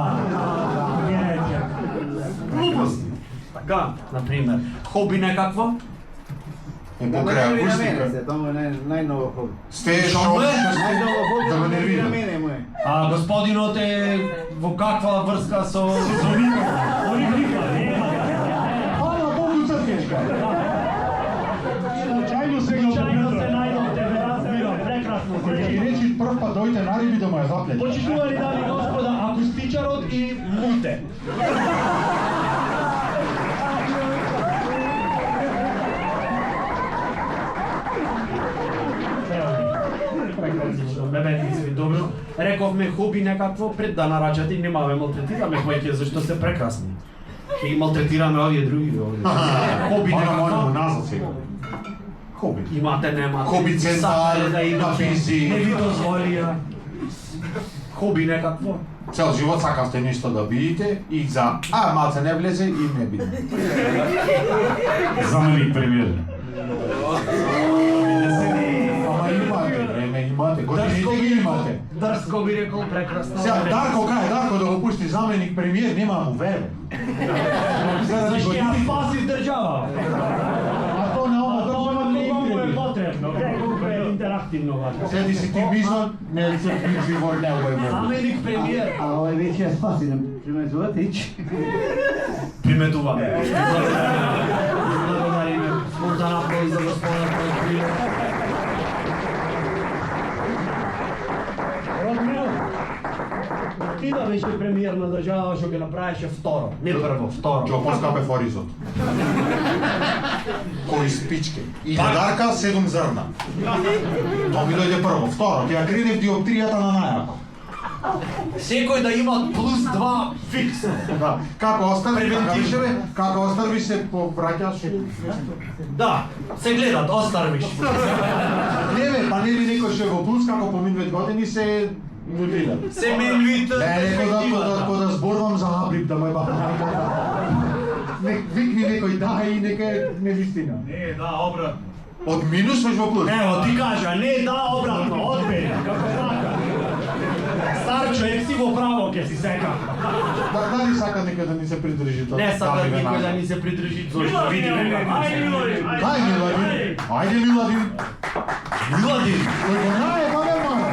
[SPEAKER 1] Глупости. Така, например, хоби некакво?
[SPEAKER 2] Е
[SPEAKER 7] Да ме
[SPEAKER 2] покрај
[SPEAKER 7] нервира мене
[SPEAKER 2] акустика.
[SPEAKER 7] се, тоа му е најново хоби.
[SPEAKER 2] Сте
[SPEAKER 1] Шо
[SPEAKER 2] шо?
[SPEAKER 1] ме?
[SPEAKER 7] Најново хоби
[SPEAKER 2] Да ме
[SPEAKER 7] ме нервира
[SPEAKER 2] нервира.
[SPEAKER 7] мене му е.
[SPEAKER 1] А господинот е во каква врска со
[SPEAKER 6] Хвала Богу цркечка. Случајно сега
[SPEAKER 5] Случајно се
[SPEAKER 6] објавам.
[SPEAKER 5] најдовте, ве разбирам, прекрасно се
[SPEAKER 2] Ќе
[SPEAKER 5] јавите.
[SPEAKER 2] речи прв пат дојде на риби да му ја заплете.
[SPEAKER 5] Почитувани дами и господа, акустичарот и муте. Бебетници, добро. Рековме хоби некакво пред да нарачате и немаме малтретираме којке зашто се прекрасни. Ќе ги малтретираме овие други овде. Хоби
[SPEAKER 2] Па
[SPEAKER 1] некакво.
[SPEAKER 2] можеме назад сега. Хоби.
[SPEAKER 1] Имате, немате.
[SPEAKER 2] Хоби центар,
[SPEAKER 1] Сакате да имате,
[SPEAKER 2] кафизи.
[SPEAKER 1] не ви дозволија. Хоби некакво.
[SPEAKER 2] Цел живот сакавте нешто да видите и за малце не влезе и не биде.
[SPEAKER 6] Заменик премиер.
[SPEAKER 2] Ама имате време, имате, годините ги имате.
[SPEAKER 1] Дрско би рекол прекрасно.
[SPEAKER 2] Сега Дарко кај Дарко да го пусти заменик премиер, нема му вере. Заради
[SPEAKER 5] Зашто ја
[SPEAKER 2] годините.
[SPEAKER 5] спаси држава.
[SPEAKER 2] А то на ова држава не
[SPEAKER 5] Кога му е
[SPEAKER 2] игри.
[SPEAKER 5] потребно, колку е интерактивно вака.
[SPEAKER 2] Седи си ти мислам, не се живот не овој момент.
[SPEAKER 1] Заменик премиер.
[SPEAKER 7] А овој веќе ја спаси, не приметувате ич.
[SPEAKER 1] Приметуваме. Благодариме. Спонтан аплауз за господар Петрије. Родмил, ти да беше премиер на држава, што ќе направеше второ. Не прво, второ.
[SPEAKER 2] Ќе поскапе форизот. Кои спичке. И на Дарка 7 зрна. Тоа ми дојде прво. Второ, ќе ја кридев диоптријата на најако.
[SPEAKER 1] Секој да има плюс 2 фикс.
[SPEAKER 2] Да. Како остави,
[SPEAKER 1] Превентивно.
[SPEAKER 2] како остави се повраќаш?
[SPEAKER 1] Да, се гледат, остарвиш.
[SPEAKER 2] Не бе, па нели некој ще во плюс како поминуват години се нулира.
[SPEAKER 1] Се менвите.
[SPEAKER 2] Не, некој да зборувам за Хабиб да ме ба. Викни некој да и нека не вистина.
[SPEAKER 5] Не, да, обратно.
[SPEAKER 2] Од минус сме во плюс.
[SPEAKER 1] Ево, ти кажа, не да обратно, одбери, како сака. Стар човек си во право ке си сека.
[SPEAKER 2] Дали сака некој да ни се придржи тоа?
[SPEAKER 1] Не сака никој да ни се придржи, зашто
[SPEAKER 5] Миладин,
[SPEAKER 1] видиме како
[SPEAKER 5] ајде,
[SPEAKER 1] се.
[SPEAKER 5] Миладин,
[SPEAKER 2] Ајде Миладин, ајде Миладин.
[SPEAKER 1] Миладин,
[SPEAKER 2] Кој го знае, па не мора.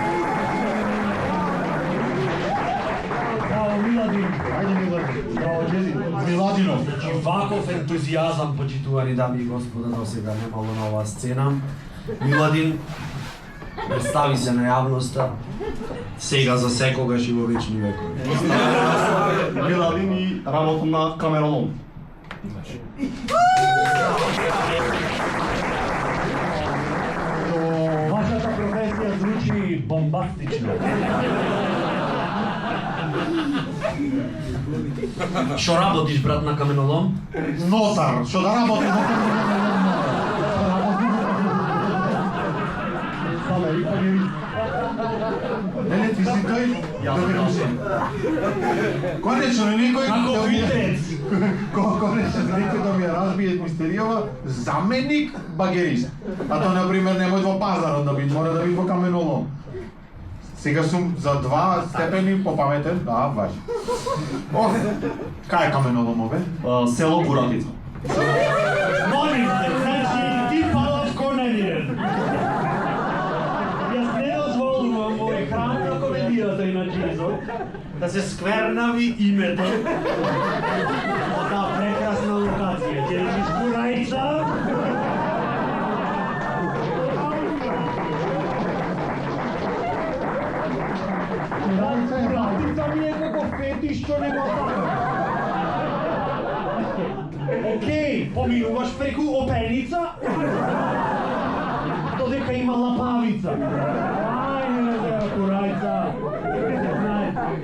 [SPEAKER 5] Браво, Миладин.
[SPEAKER 2] Ајде Миладин. Браво, Джези. Миладинов.
[SPEAKER 1] ваков ентузијазам, почитувани дами и господа, до сега немало на оваа сцена. Миладин представи се на јавноста, сега за секогаш и во вечни векови.
[SPEAKER 8] Миладин и работам на камеролом.
[SPEAKER 5] Вашата професија звучи бомбастично.
[SPEAKER 1] Што работиш, брат, на каменолом?
[SPEAKER 2] Нотар, што да работи на Не, ти си тој, да си. Конечно, некој
[SPEAKER 1] Како
[SPEAKER 2] да ми ја-
[SPEAKER 1] витец.
[SPEAKER 2] Конечно, некој да ми ја разбие мистеријава, заменик багерист. А тоа, например, немој во пазарот да биде, мора да биде во каменолом. Сега сум за 2 степени попаметен, да, баш. О, кај е каменолом, бе?
[SPEAKER 8] Село Буратица.
[SPEAKER 5] Молим те, значи ти палав конелиен. Јас не дозволувам во екран на комедијата и на Джизо
[SPEAKER 1] Да се сквернави името од таа прекрасна локација. Ќе речиш Бураица?
[SPEAKER 5] Братица ми е како фетиш што не го сакам. Океј, поминуваш преку опеница, додека има лапавица. Ајде, бе, курајца.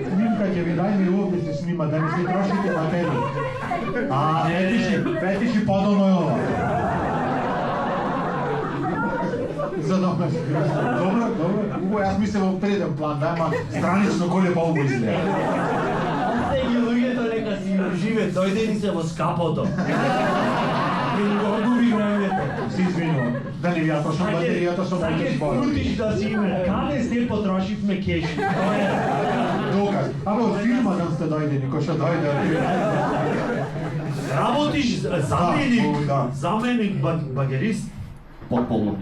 [SPEAKER 2] Снимка ќе ви дајме овде се снима, да не се трошите материи. Фетиши подолно е ова. За добро. Добро. Убаво, јас мислев во преден план, да, ама странично коле па убаво изгледа.
[SPEAKER 1] Осте ги луѓето нека си живеат, дојде ни се во скапото. И ни го губи времето.
[SPEAKER 2] Се извинувам. Да не ви ја трошам батеријата со
[SPEAKER 1] Саке
[SPEAKER 2] моите зборови.
[SPEAKER 1] крутиш да си име. Каде сте потрошивме кеши? Тоа е
[SPEAKER 2] Доказ. Абе, од фирма да сте дојдени, кој што дојде.
[SPEAKER 1] работиш заменик,
[SPEAKER 2] Да.
[SPEAKER 1] заменик багерист.
[SPEAKER 8] Потполно.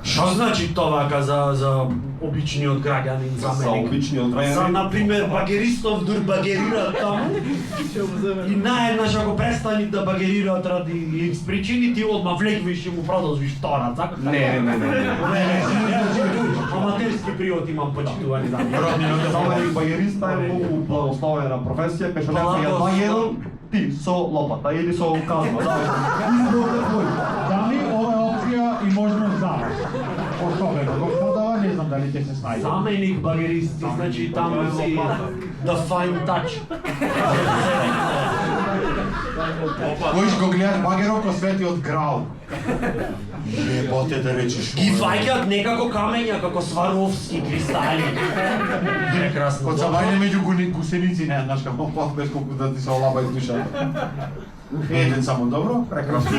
[SPEAKER 1] Што значи тоа вака за обичниот граѓанин
[SPEAKER 8] За
[SPEAKER 1] заменик?
[SPEAKER 8] обичниот
[SPEAKER 1] За,
[SPEAKER 8] граѓанин.
[SPEAKER 1] например, багеристов дур багерираат таму и наеднаш ако престани да багерираат ради X причини, ти одма влегвиш и му продолжиш втора, така?
[SPEAKER 8] Не.
[SPEAKER 1] Аматерски приот имам почитувани дами.
[SPEAKER 8] Заменик багериста е многу благословена професија, кај што не се ја 2-1, ти со лопата или со казма, да. Избор е твој.
[SPEAKER 2] Дами, ова е опција и можност за вас. Особено, господа, не знам дали ќе се снајде.
[SPEAKER 1] Заменик багеристи, значи таму си the fine touch.
[SPEAKER 2] Којш го гледаш багерот по светиот грал. Еботе да речеш.
[SPEAKER 1] Ги фаќаат некако камења, како сваровски кристали. Прекрасно.
[SPEAKER 2] Од забајне меѓу гусеници, не знаеш како без колку да ти се олаба из душата. Еден само добро, прекрасно.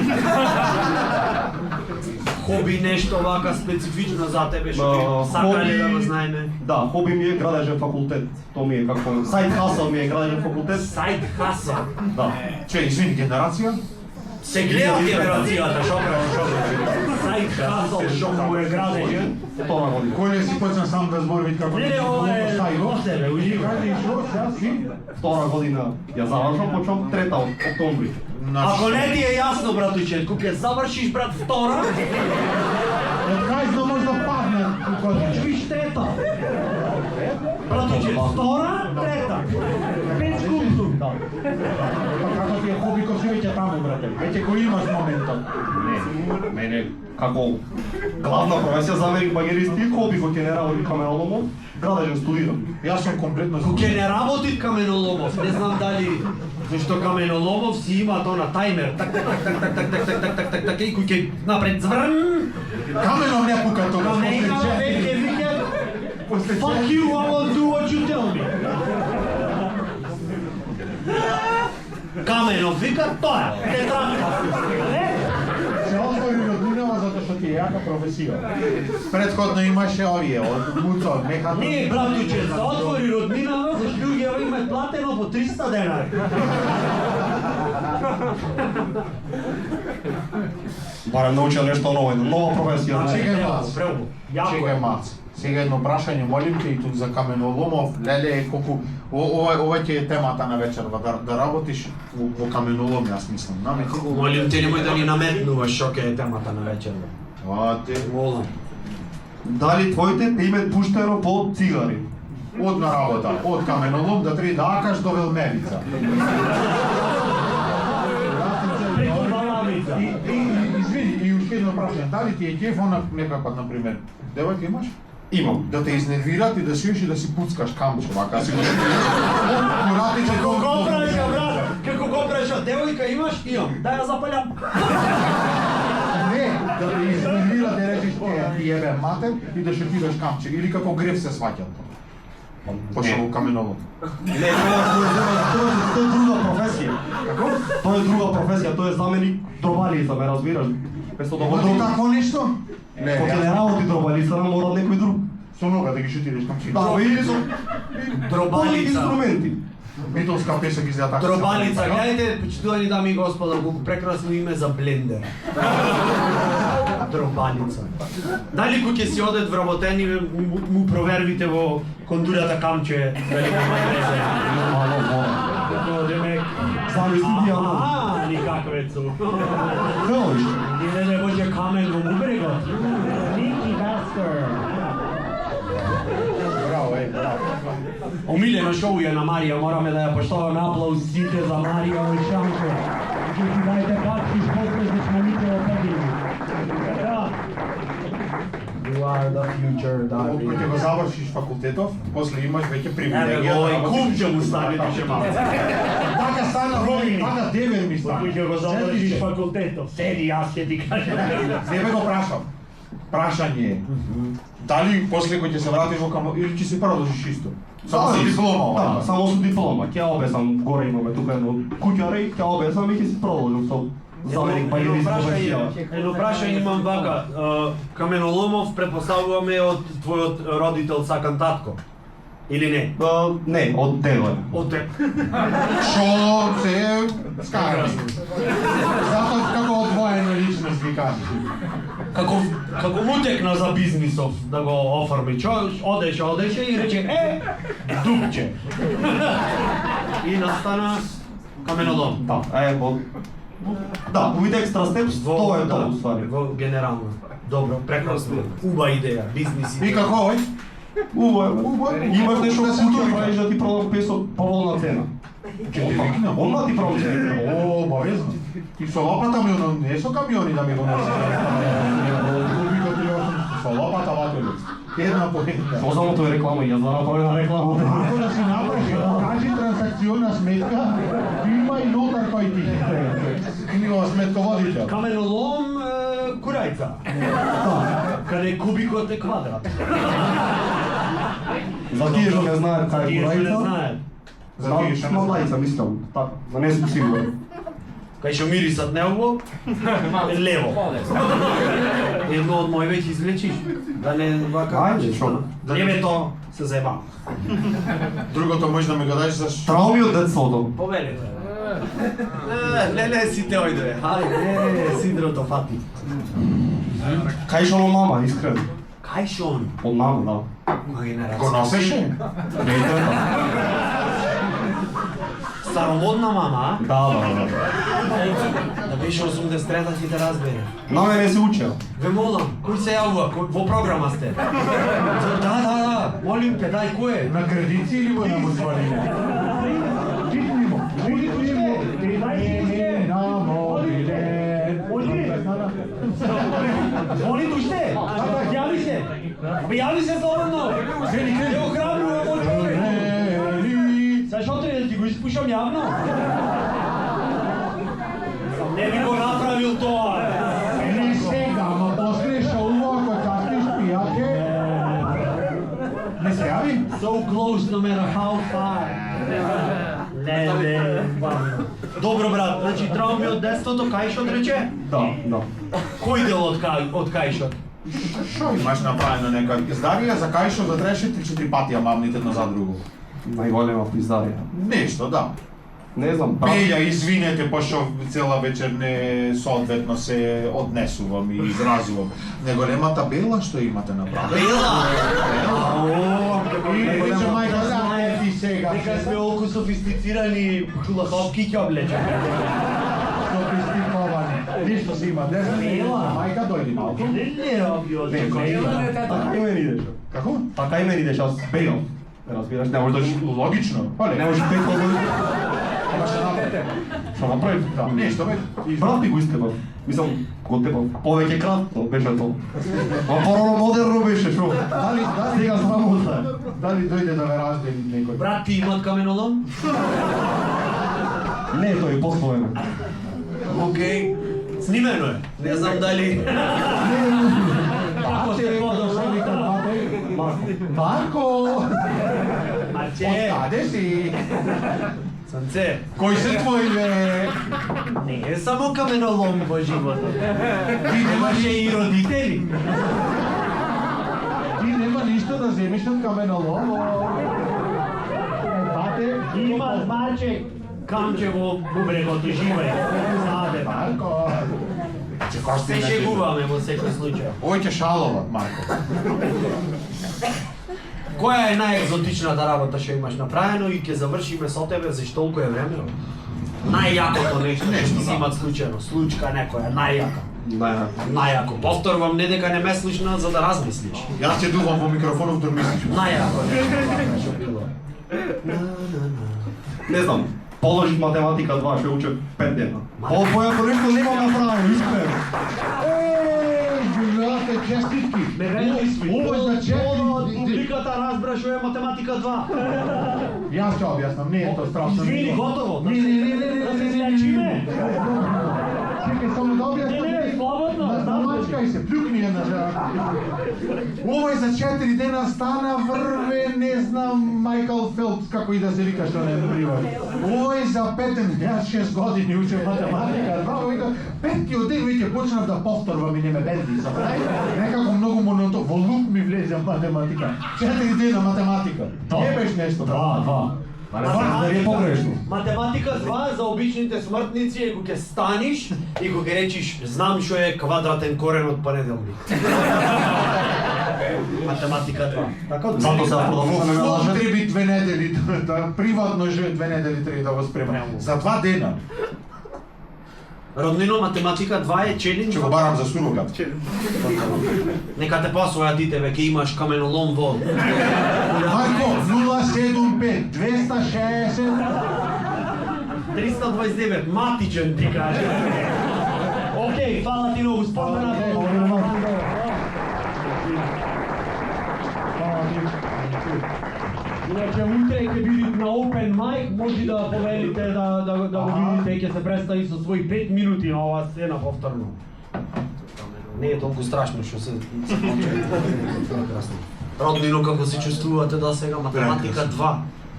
[SPEAKER 1] Хоби нешто вака специфично за тебе што
[SPEAKER 8] Ба,
[SPEAKER 1] би сакале
[SPEAKER 8] хоби-
[SPEAKER 1] да го знаеме.
[SPEAKER 8] Да, хоби ми е градежен факултет. Тоа ми е како сайт хасал ми е градежен факултет.
[SPEAKER 1] Сайт хаса.
[SPEAKER 8] Да.
[SPEAKER 2] Че, извини, генерација?
[SPEAKER 1] Се гледа генерацијата, шо Сайт хасал што му е градежен.
[SPEAKER 8] Втора година.
[SPEAKER 2] Кој не си почна сам да збори вид како
[SPEAKER 1] Не, ова е
[SPEAKER 2] Сајго?
[SPEAKER 1] во себе, ужива.
[SPEAKER 2] Кај шо, сега си?
[SPEAKER 8] Втора година ја завршам, почнам трета од октомври.
[SPEAKER 1] Ако не ти е јасно, братучетко, ќе завршиш, брат, втора,
[SPEAKER 2] Од кај знам може да падне година?
[SPEAKER 1] виж трета. Братуче, втора, трета. Пет скупсум.
[SPEAKER 2] Па како ти е хоби кој си веќе веќе таму, брате. Веќе го имаш моментот.
[SPEAKER 8] Не, мене како главна професија заменик багерист и хоби кој ќе не работи каменоломов, градежен студирам.
[SPEAKER 2] Јас сум комплетно
[SPEAKER 1] Кој не работи каменоломов, не знам дали зашто каменоломов си има тоа на таймер. Так и кој ќе напред зврн.
[SPEAKER 2] Каменов не пука тоа.
[SPEAKER 1] Каменов веќе вика fuck you, I won't do what you tell me. Каменов вика тоа, те трака.
[SPEAKER 2] Се отвори родинава затоа што ти е јака професија. Претходно имаше овие од муцо, од механо.
[SPEAKER 1] Не, братуче, се отвори роднинава, зашто луѓе имаат платено по 300 денари.
[SPEAKER 8] Барем научил нешто ново, една нова професија.
[SPEAKER 2] Чекај мац. Чекај мац. Сега едно прашање, молим те и тук за каменоломов, леле колку ова ќе е темата на вечерва, да работиш во каменолом, јас мислам,
[SPEAKER 1] Молим те, немој да ни наметнуваш што ќе е темата на вечерва.
[SPEAKER 2] те
[SPEAKER 1] Молам.
[SPEAKER 8] Дали твоите те имат пуштено по цигари?
[SPEAKER 2] од на работа, од каменолом да три да акаш до Велмевица.
[SPEAKER 5] Преко Балавица.
[SPEAKER 2] Извини, и уште едно прашање, дали ти е кеф она некаква, например, девојка имаш?
[SPEAKER 8] Имам.
[SPEAKER 2] Да те изнервират и да сиеш и да си пуцкаш камче, вака си го Муратиче
[SPEAKER 1] Како го праша, брат? Како го праша? Девојка имаш? Имам. Дај ја запалям.
[SPEAKER 2] Не, да те изнервира да речеш ти ебе матер и да шепираш камче, или како греф се сваќат. Пошо во каменолом.
[SPEAKER 8] Не, тоа е друга професија. Како? Тоа е друга професија, тоа е заменик дробалица, ме разбираш? Вместо да го
[SPEAKER 2] Оди тако нешто? Не,
[SPEAKER 8] Кога ќе не работи дробалица, мора некој друг.
[SPEAKER 2] со нога да ги шутираш камче.
[SPEAKER 8] Да, или со
[SPEAKER 1] Дробалица.
[SPEAKER 8] инструменти.
[SPEAKER 2] Битолска песен ги изгледа така.
[SPEAKER 1] Дробалица, гледайте, почитувани дами и господа, колку прекрасно име за блендер. Дробалица. Дали кој ќе си одет вработени, му провервите во кондурата камче, дали нема врезе.
[SPEAKER 8] Мало, мало.
[SPEAKER 1] Демек,
[SPEAKER 8] Сами студија,
[SPEAKER 1] никаквецу.
[SPEAKER 8] Делиш.
[SPEAKER 1] Не, не може камен во мубрегот.
[SPEAKER 5] Ники Бастер.
[SPEAKER 2] Браво, браво.
[SPEAKER 1] Омилено шоу е на Марија, мораме да ја поштоваме аплаузите за Марија Ольшанко.
[SPEAKER 5] Ќе ти дајте патки спорте за сманите опедини. Да.
[SPEAKER 1] You are the future,
[SPEAKER 2] Откако ќе
[SPEAKER 1] darling.
[SPEAKER 2] го завршиш факултетов, после имаш веќе привилегија.
[SPEAKER 1] Еве го,
[SPEAKER 2] да
[SPEAKER 1] и
[SPEAKER 2] работиш.
[SPEAKER 1] кум ќе му стави туше малку.
[SPEAKER 2] Така стана, така девер ми стана.
[SPEAKER 5] Ќе го завршиш факултетот. Седи, јас ќе ти кажам.
[SPEAKER 2] Не бе го прашам. Прашање е. Дали после кога ќе се вратиш во камо или ќе се продолжиш исто? Само со диплома,
[SPEAKER 8] Да,
[SPEAKER 2] ова.
[SPEAKER 8] само со диплома. Ќе обесам, горе имаме тука едно куќаре, ќе обесам и ќе си продолжам со заменик багерист професија.
[SPEAKER 1] Едно прашање имам вака. Каменоломов предпоставуваме од твојот родител Сакан татко. Или не?
[SPEAKER 8] Не, од дело.
[SPEAKER 1] Од те.
[SPEAKER 2] Шо се скараш. Затоа како одвоена личност ви кажеш.
[SPEAKER 1] Како му текна за бизнисов да го оформи. Одеше и рече, дупче. И настана каменолом.
[SPEAKER 8] Да, да, with extra steps, тоа е тоа уствари.
[SPEAKER 1] Во генерално. Добро, прекрасно. Уба идеја, бизнис
[SPEAKER 2] И
[SPEAKER 1] идеја.
[SPEAKER 2] како овој?
[SPEAKER 8] Имаш нешто
[SPEAKER 2] Да
[SPEAKER 8] да
[SPEAKER 2] се
[SPEAKER 8] си
[SPEAKER 2] утвори.
[SPEAKER 8] правиш да ти продам 500 поволна цена.
[SPEAKER 2] Ќе ти викнам.
[SPEAKER 8] Онма ти продам цена.
[SPEAKER 2] О, обавезно. И со лопата ми, не со камиони да ми го носи. Со лопата вателец. Една по една.
[SPEAKER 8] Што само тоа е реклама, јас да направам реклама.
[SPEAKER 2] Ако да си направиш, кажи трансакциона сметка, има и нотар кој ти. Книгова сметководител.
[SPEAKER 1] Каменолом курајца. Каде кубикот е квадрат.
[SPEAKER 8] За тие што не знаат кај
[SPEAKER 1] Тие што не
[SPEAKER 8] курајца,
[SPEAKER 1] знаат.
[SPEAKER 2] За тие што не знаат.
[SPEAKER 8] Смалајца мислам, така, да не сум сигурен.
[SPEAKER 1] Кај што мирисат негово, лево. Едно од мој веќе извлечиш. Да не вака.
[SPEAKER 8] Ајде, шо?
[SPEAKER 1] Левето се заебам.
[SPEAKER 2] Другото може да ми го дадеш за
[SPEAKER 8] Трауми од детството.
[SPEAKER 1] Повелете. Леле, сите ојде. Хајде, сидрото фати.
[SPEAKER 8] Кај што на мама, искрено.
[SPEAKER 1] Кај што он?
[SPEAKER 8] Од мама, да.
[SPEAKER 2] Го
[SPEAKER 1] Која генерација?
[SPEAKER 2] носеше?
[SPEAKER 8] Не е тоа.
[SPEAKER 1] Старомодна мама,
[SPEAKER 8] Да.
[SPEAKER 1] да беше 83-та ќе те разбере.
[SPEAKER 8] На мене се учел.
[SPEAKER 1] Ве молам, кој се јавува? Во програма сте? Да, молим те, дај, кој е?
[SPEAKER 2] На кредици или во на музвалина?
[SPEAKER 5] Читни му.
[SPEAKER 2] Не, на
[SPEAKER 5] Яви се слободно! Те охрабрува мој човек! Сега што треба да ти го испушам јавно? Не би го направил тоа!
[SPEAKER 2] Не сега, ама после шоува, ако частиш пијаке... Не се јави?
[SPEAKER 1] So close, no matter how far. Не, Добро, брат, значи травми од детството, кајшот рече?
[SPEAKER 8] Да.
[SPEAKER 1] Кој дел од кајшот?
[SPEAKER 2] Шо имаш направено нека издарија за кајшо да треше 3-4 пати, ама мамните едно за друго?
[SPEAKER 8] Најголема пиздарија.
[SPEAKER 2] Нешто, да.
[SPEAKER 8] Не знам,
[SPEAKER 2] Пеја, извинете, пошто цела вечер не соодветно се однесувам и изразувам. Неголемата бела што имате направено?
[SPEAKER 1] Бела!
[SPEAKER 2] И рече мајка, знае ти сега.
[SPEAKER 1] Нека сме олку софистицирани хлаховки ќе облечеме.
[SPEAKER 2] Софистиковани. Ништо си има, не знам.
[SPEAKER 1] Бела.
[SPEAKER 2] Мајка, дојди малку.
[SPEAKER 1] Не роби од
[SPEAKER 8] така и мене идеш.
[SPEAKER 2] Како?
[SPEAKER 8] Така и мене идеш, аз пејам. Разбираш, не можеш да...
[SPEAKER 2] Логично.
[SPEAKER 8] Не можеш 5 години.
[SPEAKER 2] Ама што направите?
[SPEAKER 8] Што направи?
[SPEAKER 2] Да, нешто бе.
[SPEAKER 8] Брат ми го истебав. Мислам, го тебав. Повеќе кратко беше тоа. А порано модерно беше, шо?
[SPEAKER 2] Дали
[SPEAKER 8] Сега срамота.
[SPEAKER 2] Дали дојде да ве раздели некој?
[SPEAKER 1] Брат, ти имат каменолом?
[SPEAKER 8] Не, тој пословено.
[SPEAKER 1] Окей. Снимено е. Не знам дали... Како се подошли?
[SPEAKER 2] Марко!
[SPEAKER 1] Марче!
[SPEAKER 2] Откаде си?
[SPEAKER 1] Санце,
[SPEAKER 2] Кој се твои бе?
[SPEAKER 1] не е само каменолом во животот. Ти немаше и родители.
[SPEAKER 2] Ти нема ништо да земиш од каменолом? Бате,
[SPEAKER 5] Има, Марче,
[SPEAKER 1] Камче во бубрегот уживај. Заде,
[SPEAKER 2] Марко!
[SPEAKER 1] се шегуваме во секој случај.
[SPEAKER 2] Ој ќе шалова, Марко.
[SPEAKER 1] Која е најекзотичната работа што имаш направено и ќе завршиме со тебе за толку е време? Најјакото нешто што си имат случајно, случка некоја, најјака. Најјако. Повторувам, не дека не ме слушна за да размислиш.
[SPEAKER 2] Јас ќе дувам во микрофонов да мислиш.
[SPEAKER 1] Најјако нешто што било.
[SPEAKER 8] Не знам, положив математика 2, што учев 5 дена. Појако нешто немам направено, искрено.
[SPEAKER 2] Жулјате, честитки. Овој за 4...
[SPEAKER 1] Публиката разбра што е математика 2.
[SPEAKER 2] Јас ќе објаснам, не е тоа страшно.
[SPEAKER 1] Извини, готово.
[SPEAKER 2] Не,
[SPEAKER 5] да се излечиме.
[SPEAKER 2] Чекај, само да објаснам.
[SPEAKER 5] Не, слободно,
[SPEAKER 2] Мачкај се, плюкни една жена. Овој за 4 дена стана врве, не знам, Майкл Фелпс, како и да се вика што не е привод. Овој за 5 дена, јас 6 години учев математика, вика, 5-тиот ден веќе почнав да повторувам и не ме бенди, забрај. Некако многу монотон, во лук ми влезе математика. 4 дена математика. Не беше нешто.
[SPEAKER 8] Дали е погрешно?
[SPEAKER 1] Математика 2 за обичните смртници е кога ќе станиш и кога ќе речиш знам што е квадратен корен од понеделник. Математика 2. Така
[SPEAKER 8] Зато се продолжуваме на
[SPEAKER 2] Во
[SPEAKER 8] лажа.
[SPEAKER 2] треба 2 недели, да приватно живе 2 недели треба да го спремам. За 2 дена.
[SPEAKER 1] Роднино математика 2 е челендж.
[SPEAKER 2] Ќе го барам за сурогат.
[SPEAKER 1] Нека те посвоја дите, веќе имаш каменолом во.
[SPEAKER 2] Марко, 075 260
[SPEAKER 1] 329 матичен ти кажа.
[SPEAKER 5] Океј, фала ти многу, спомена. Иначе утре ќе бидат на open mic, може да повелите да го видите и ќе се представи со своји 5 минути на оваа сцена повторно.
[SPEAKER 1] Не е толку страшно што се прекрасно. Роднино, како се чувствувате до сега? Математика 2.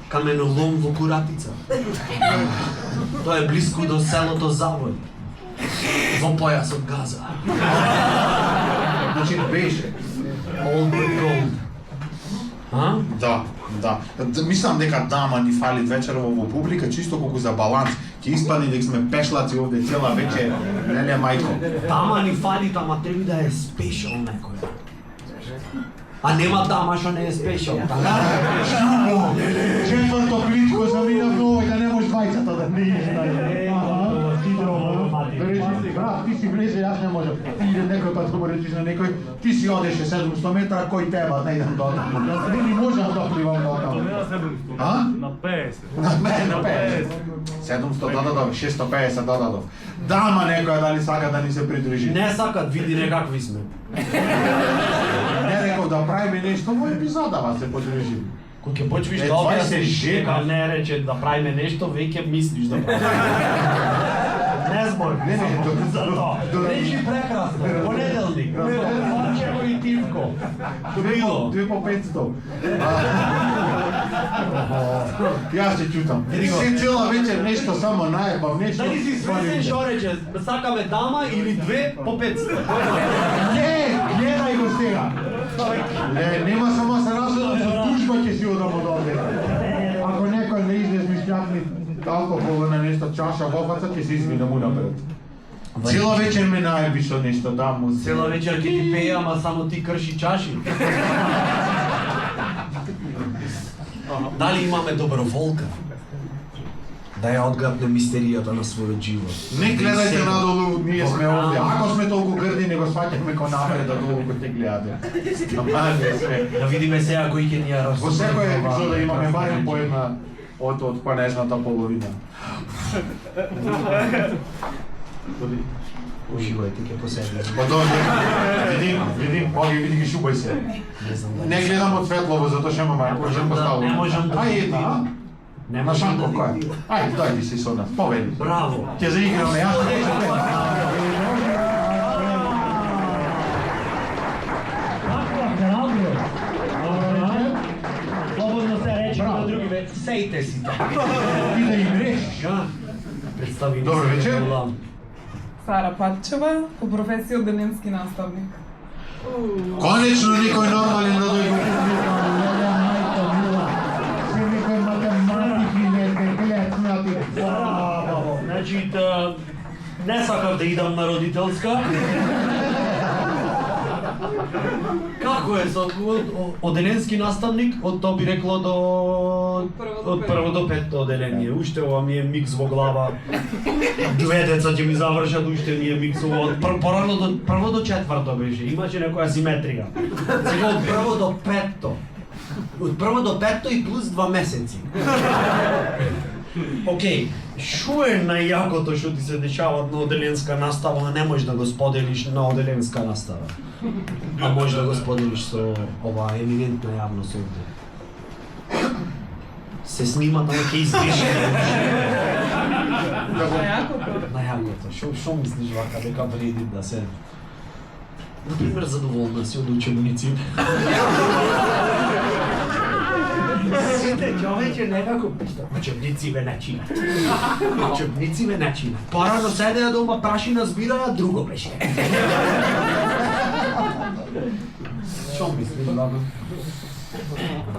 [SPEAKER 1] Каменолом во Куратица. Тоа е близко до селото Завој. Во појасот Газа.
[SPEAKER 2] Значи беше.
[SPEAKER 1] Old but gold. А?
[SPEAKER 2] Да. Мислам дека дама ни фали вечерва во публика, чисто колку за баланс. Ќе испадне дека сме пешлаци овде цела вечер, неле мајко.
[SPEAKER 1] Дама ни фали, ама треба да е спешал некој. А нема дама што не е спешал, така?
[SPEAKER 2] Четврто кличко за мина новој, да не можеш двајцата да не брат, ти си влезе, јас не можам. Ти иде некој пат го речиш на некој, ти си одеше 700 метра, кој теба, не идам до таму. Не ми можам да пливам до таму. А?
[SPEAKER 4] На 50.
[SPEAKER 2] На 50. 700 додадов, 650 додадов. Дама некоја дали сака да ни се придружи.
[SPEAKER 1] Не сакат, види некакви сме.
[SPEAKER 2] Не реков да правиме нешто во епизодава се подружи.
[SPEAKER 1] Кога ќе почнеш
[SPEAKER 2] Е,
[SPEAKER 1] да
[SPEAKER 2] това
[SPEAKER 1] објасниш,
[SPEAKER 2] се жена.
[SPEAKER 1] дека не рече да правиме нешто, веќе мислиш да правиме. Не збор.
[SPEAKER 2] Не,
[SPEAKER 1] За тоа. Речи прекрасно. Понеделник. Мачево и Тивко. Било.
[SPEAKER 2] 2 по 500. Јас се чутам. Се цела вечер нешто само наебав, нешто.
[SPEAKER 1] Дали си свесен што рече? Сакаме дама или 2 по 500?
[SPEAKER 2] Не, гледај го сега. Не, нема само се разумам, со тужба ќе си одам од овде. Ако некој не излез шљакни алкохол на нешто чаша во фаца, ќе се извинам унапред. Цела вечер ме наеби со нешто, да му се.
[SPEAKER 1] Цела вечер ќе ти пее, ама само ти крши чаши. Дали имаме доброволка? Да ја одгапне мистеријата на својот живот.
[SPEAKER 2] Не гледајте надолу, ние сме овде. Ако сме толку грди, не го сваќахме ко напред да долу кој те гледате.
[SPEAKER 1] Да видиме сега кој ќе ни ја
[SPEAKER 2] Во
[SPEAKER 1] разсуди.
[SPEAKER 2] секоја епизода имаме барем по една од панежната половина.
[SPEAKER 1] Уживајте, ќе поседне.
[SPEAKER 2] Од овде, видим, види ги шубај се.
[SPEAKER 1] Не знам дали.
[SPEAKER 2] Не гледам од светлово, затоа што имам можам поставам.
[SPEAKER 1] Не можам да
[SPEAKER 2] Ај
[SPEAKER 1] видим.
[SPEAKER 2] една,
[SPEAKER 1] Не
[SPEAKER 2] на
[SPEAKER 1] можам
[SPEAKER 2] шанко
[SPEAKER 1] да
[SPEAKER 2] кој?
[SPEAKER 1] видим.
[SPEAKER 2] Ајде, дојди си со нас, поведи.
[SPEAKER 1] Браво.
[SPEAKER 2] Ќе заиграме, јас ќе
[SPEAKER 5] Каква храброст! Слободно се рече на други ве.
[SPEAKER 1] Сејте си така.
[SPEAKER 2] Ти да игреш.
[SPEAKER 1] Представи ни
[SPEAKER 2] Добро
[SPEAKER 1] се
[SPEAKER 2] вечер.
[SPEAKER 1] Голам.
[SPEAKER 9] Сара Патчева, по професија одделенски наставник.
[SPEAKER 2] Конечно никој нормален да дојде во публика. Се некој математики, некој клецнати.
[SPEAKER 1] Браво. Значи, не сакав да идам на родителска. Како е со одделенски наставник, од тоа би рекло до од прво до петто одделение. Уште ова ми е микс во глава. Две деца ќе ми завршат, уште ми е микс од прво до четврто беше. Имаше некоја симетрија. Сега од прво до петто. Од прво до петто и плюс 2 месеци. Океј, шо е најакото што ти се дешава на одделенска настава, а не можеш да го споделиш на одделенска настава? А можеш да го споделиш со оваа еминентна јавност овде? Се снима, ама ќе избрише.
[SPEAKER 9] Најакото.
[SPEAKER 1] Најакото, шо мислиш вака дека вреди да се... Например, задоволна си од учебниците. Сите човече некако учебници ве начинат. Учебници ве начинат. Порано седеа дома, прашина збираја, друго беше. Шо мислиш, баба?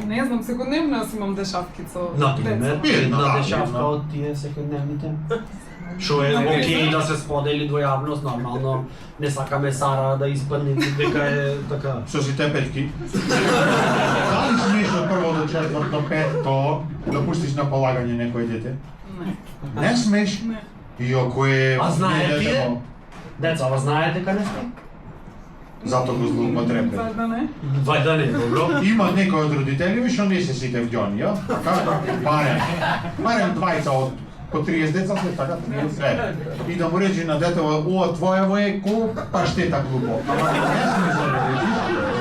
[SPEAKER 9] Не знам, секојдневно јас имам дешавки со
[SPEAKER 1] Например,
[SPEAKER 9] деца.
[SPEAKER 1] една дешавка од тие секојдневните. Шо е окей да се сподели во јавност, нормално. Не сакаме Сара да испадне дека е така.
[SPEAKER 2] Со сите петки. Дали смеш од прво до четврто, петто, да пуштиш на полагање некој дете?
[SPEAKER 9] Не.
[SPEAKER 2] Не смеш?
[SPEAKER 9] Не.
[SPEAKER 2] И ако е...
[SPEAKER 1] А знаете
[SPEAKER 2] дете
[SPEAKER 1] ли?
[SPEAKER 2] во-
[SPEAKER 1] Деца, ова знаете дека не сте?
[SPEAKER 2] Затоа го злоупотребе.
[SPEAKER 9] За да не.
[SPEAKER 1] Вајда не, добро.
[SPEAKER 2] Има некој од родителите што не се сите вѓони, ја? Така, барем двајца од по 30 деца се така 30. И да му речи на детето, ова твоево е ко паштета глупо. Ама не смеш да го речиш,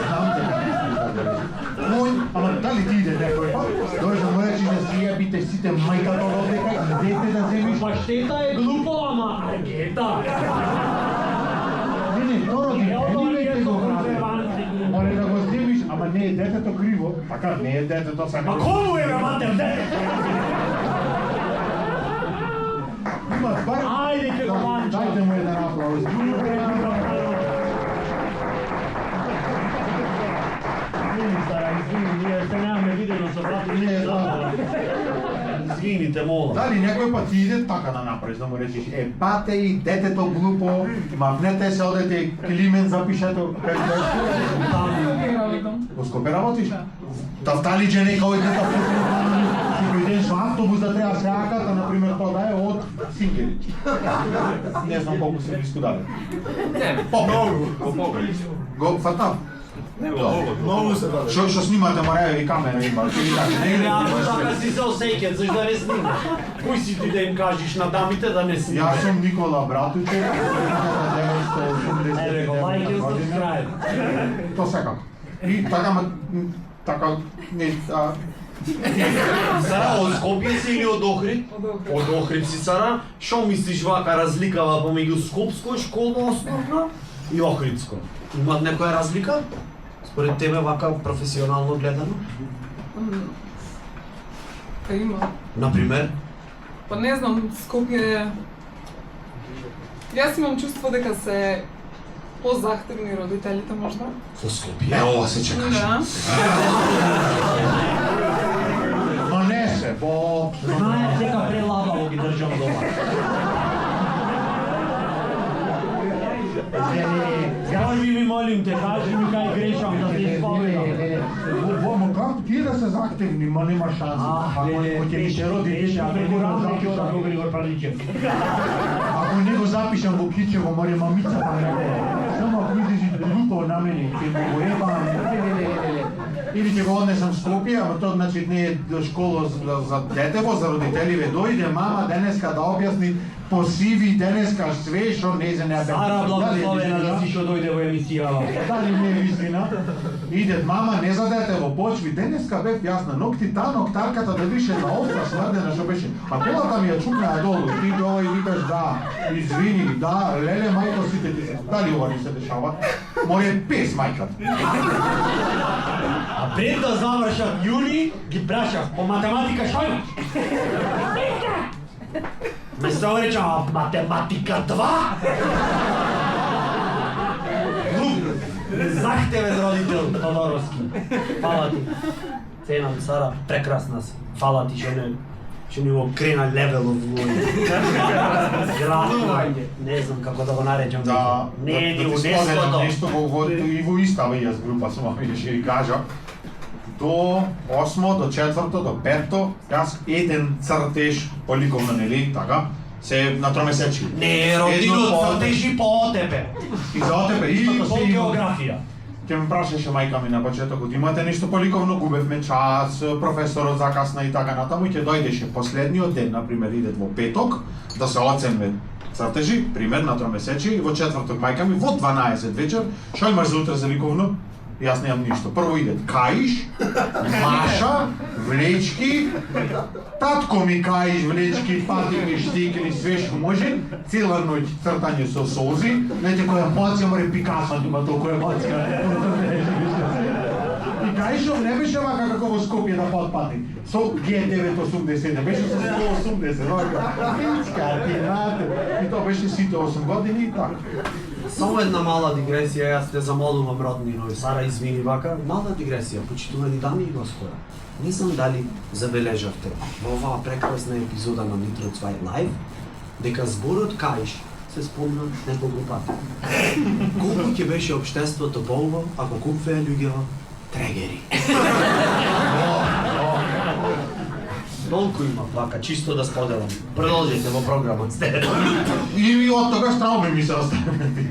[SPEAKER 2] знам те дека не смеш да го речиш. Мој, ама дали ти иде некој па? Дојш да му речиш да си јебите сите мајката одека и дете да земиш.
[SPEAKER 5] Паштета е глупо, ама аргета.
[SPEAKER 2] Не, то родителите го прават. Море да го земиш, ама не е детето криво. Така, не е детето само.
[SPEAKER 5] А кому е, бе, матер, дете?
[SPEAKER 2] Има бар.
[SPEAKER 5] Ајде ќе го манча.
[SPEAKER 2] Дайте му еден аплауз.
[SPEAKER 5] Извини, Сара, извини, ние се немаме видено со брат и не знам.
[SPEAKER 1] Извините, мола.
[SPEAKER 2] Дали некој пат ти иде така да направиш, да му речеш, бате и детето глупо, мавнете се, одете Климен запишете, во Скопје работиш? Тавталиџе нека ојде да си дојдеш во автобус да треба се аката, например, тоа да е од Сингелич. Не знам колку се близко даде. Многу. Го фатав? Многу се даде. Што снимате, мораје и камера има, ќе ви кажа.
[SPEAKER 1] Не, така си се осеќат, зашто да не снимаш? Кој си ти да им кажеш на дамите да не
[SPEAKER 2] Јас
[SPEAKER 1] снимаш?
[SPEAKER 2] сум Никола Братучев,
[SPEAKER 1] Еве го, лајк и subscribe.
[SPEAKER 2] То секако. И така, не,
[SPEAKER 1] Сара, од Скопје си или од Охрид?
[SPEAKER 9] Од Охрид.
[SPEAKER 1] Од Охрид си, Сара. Што мислиш вака разликава помеѓу Скопско школа основна и Охридско? Имаат некоја разлика? Според тебе вака професионално гледано?
[SPEAKER 9] Па има.
[SPEAKER 1] Например?
[SPEAKER 9] Па не знам, Скопје... Јас имам чувство дека се позахтевни родителите можда.
[SPEAKER 2] Со Скопје, ова се чекаш.
[SPEAKER 9] Да.
[SPEAKER 2] Но не се, воопшто.
[SPEAKER 5] Знаеш дека прелабаво ги држам дома. Кажи ми, молим те, кажи ми кај грешам да се исповедам.
[SPEAKER 2] Вомо, како ти да се захтевни, ма нема шанса. Ако ќе ми се роди дете,
[SPEAKER 5] Ако
[SPEAKER 2] ако
[SPEAKER 5] го
[SPEAKER 2] го
[SPEAKER 5] разлики од
[SPEAKER 2] запишам,
[SPEAKER 5] ако Григор Парличев.
[SPEAKER 2] ако не го запишам во кичево, море мамица па не. Само ако излези друго на мене, ќе го ебам. Или ќе го однесам в Скопје, ама тоа значи не е до школа за детево, за родителиве. Дојде мама денеска да објасни посиви денеска све што не се не бе.
[SPEAKER 5] Сара благословена да си што дојде во емисијава.
[SPEAKER 2] Дали не е вистина? Иде мама не за детево, почви денеска бев јасна ногти, та ноктарката да беше на остра смрдена што беше. А колата ми ја чукнаа долу, ти долу и викаш да, извини, да, леле мајко сите ти се. Дали ова не се дешава? Море пес мајката.
[SPEAKER 5] А пред да завршат јуни, ги прашав по математика што имаш? Ме се речам, математика 2?
[SPEAKER 1] Захтевен родител Тодоровски. Фала ти. Ценам Сара, прекрасна си. Фала ти што ни го крена левелов во град. Не знам како да го наречам.
[SPEAKER 2] Да,
[SPEAKER 1] не е ни
[SPEAKER 2] да ти споделам
[SPEAKER 1] УНЕСКО-то.
[SPEAKER 2] нешто и во истава јас група сум ќе ви кажа. До 8, до 4, до 5, јас еден цртеж по ликовна, нели, така, се на тромесечки.
[SPEAKER 1] Не е родилот, цртежи по тебе.
[SPEAKER 2] И за тебе,
[SPEAKER 5] И
[SPEAKER 2] истото
[SPEAKER 5] по
[SPEAKER 2] се има.
[SPEAKER 5] географија.
[SPEAKER 2] Ќе ме прашаше мајка ми на почетокот, имате нешто по ликовно, губевме час, професорот закасна и така натаму, и ќе дојдеше последниот ден, например, идет во петок, да се оценме цртежи, пример на тромесечи, и во четврток мајка ми, во 12 вечер, што имаш за утре за ликовно? Јас немам ништо. Прво идет каиш, маша, влечки, татко ми каиш, влечки, патики, штикли, све што може, цела ноќ цртање со солзи, знаете која емоција, море Пикасо има толку емоција. И каишов не беше вака како во Скопје да подпати. Со G980, беше со 180, вака. Пичка, и тоа беше сите 8 години и така.
[SPEAKER 1] Само една мала дигресија, јас те замолувам роднино и Сара извини вака, мала дигресија, почитувани дами и господа. Не знам дали забележавте во оваа прекрасна епизода на Nitro 2 Live, дека зборот каиш се спомна неколку пати. Колку ќе беше општеството полно ако купвеа луѓето трегери. Толку има вака, чисто да споделам. Продолжете во програмот сте.
[SPEAKER 2] И од тогаш трауми ми се остави.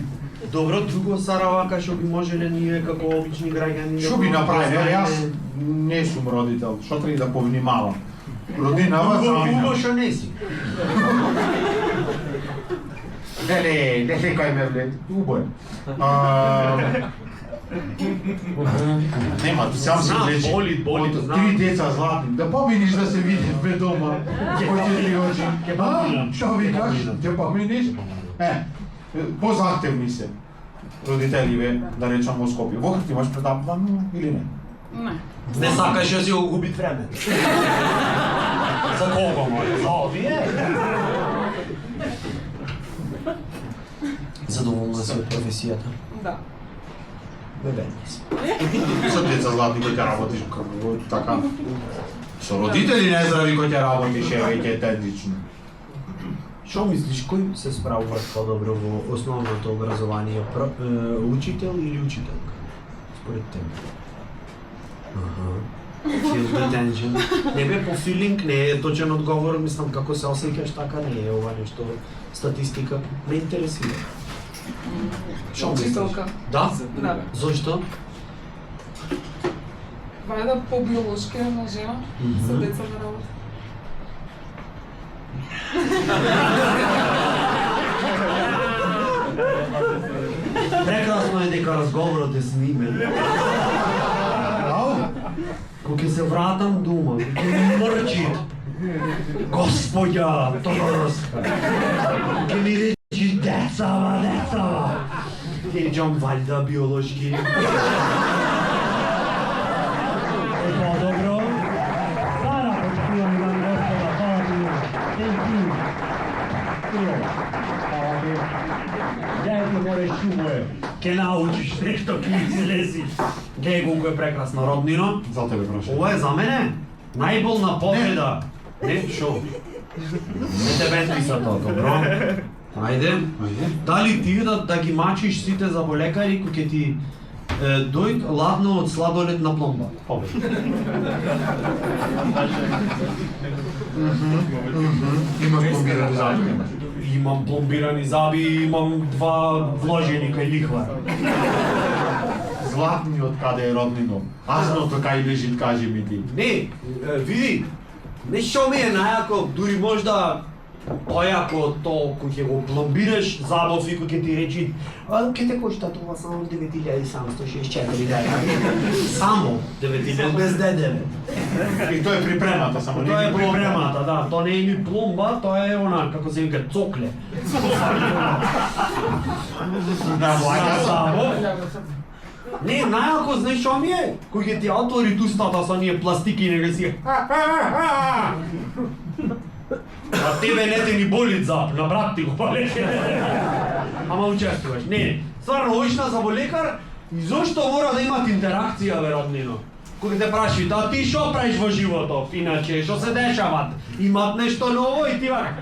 [SPEAKER 1] Добро, друго Сара вака што би можеле ние како обични граѓани
[SPEAKER 2] Што би направиле? Јас не сум родител, што треба да повнимавам. Родинава замина.
[SPEAKER 1] Убо што не си.
[SPEAKER 2] Не секој ме влет. Убо е. Нема, сам се
[SPEAKER 1] Знам,
[SPEAKER 2] влече.
[SPEAKER 1] боли,
[SPEAKER 2] Од
[SPEAKER 1] знам.
[SPEAKER 2] 3 деца златни. Да поминиш да се видиш бе дома. Очи очи. Што викаш? Ќе поминиш? Позахтевни се родителиве, да речам во Скопје. Во Охрид имаш предавано или не?
[SPEAKER 9] Не.
[SPEAKER 1] Не сакаш да си го губит време. За кого мој? За овие? Задоволна си од професијата?
[SPEAKER 9] Да.
[SPEAKER 1] Бебени си.
[SPEAKER 2] Со деца златни кој ќе работиш како така. Со родители нездрави кој ќе работиш е веќе тендично.
[SPEAKER 1] Што мислиш, кој се справува подобро во основното образование? Учител или учителка? Според тебе? Feel the tension. Не бе по филинг, не е точен одговор, мислам како се осеќаш така, не е ова нешто статистика. Ме интересира. Што мислиш?
[SPEAKER 9] Учителка.
[SPEAKER 1] Да?
[SPEAKER 9] Да.
[SPEAKER 1] Зошто?
[SPEAKER 9] Вајда по биолошки на жена, со деца на работа.
[SPEAKER 1] Прекрасно е дека разговорот е снимен. Кога се вратам дома, кога ми мрчит, Господја, Торска, кога ми речи децава, Еđам ваljda биолошки.
[SPEAKER 5] По-добро. Сара, почитувани дами и господа, хвала ти. Thank you. Hvala ti. Gdje ti moraš čuvuje? Ке научиш нешто, ке излезиш.
[SPEAKER 1] Гледај колку е прекрасна роднина.
[SPEAKER 2] За тебе проше.
[SPEAKER 1] Ова е за мене најболна победа. Не, шо? Не те бенписа тоа, добро? Ајде. Дали ти да ги мачиш сите заболекари кои ќе ти дојд ладно од сладолед на пломба?
[SPEAKER 2] Имаш пломбирани заби.
[SPEAKER 1] Имам пломбирани заби, имам 2 вложени кај лихвар.
[SPEAKER 2] Златни од каде е роднино. Азното кај лежит, кажи ми ти.
[SPEAKER 1] Не, види, нешто ми е најако, дури можда појако тоа кој ќе го пломбираш забов и кој ќе ти речи ќе те кошта тоа само 9764 лева. Само 9000 без ДДВ.
[SPEAKER 2] И тоа е припремата, само не
[SPEAKER 1] Тоа е
[SPEAKER 2] е пломба.
[SPEAKER 1] припремата, да, тоа не е ни пломба, тоа е она, како се вика, цокле.
[SPEAKER 2] На ваѓа
[SPEAKER 1] Забов. Не, најако знаеш што ми е? Кој ќе ти отвори тустата со ние пластики и не си. А тебе не те ни боли зап, на брат ти го пале. Ама учествуваш. Не, стварно, одиш на заболекар и зошто мора да имат интеракција, бе, роднино? Кога те праши, да ти шо правиш во животот, иначе, шо се дешават? Имат нешто ново и ти вака.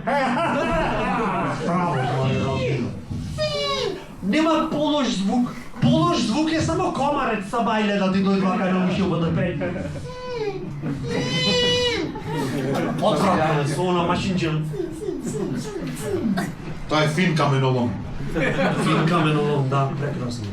[SPEAKER 1] Браво, моје роднино. Нема полош звук. Полош звук е само комарец са бајле да ти дојде вака на ушиот да пред. Отвратно е, со она машинче.
[SPEAKER 2] Тоа е фин каменолом.
[SPEAKER 1] Фин каменолом, да, прекрасно.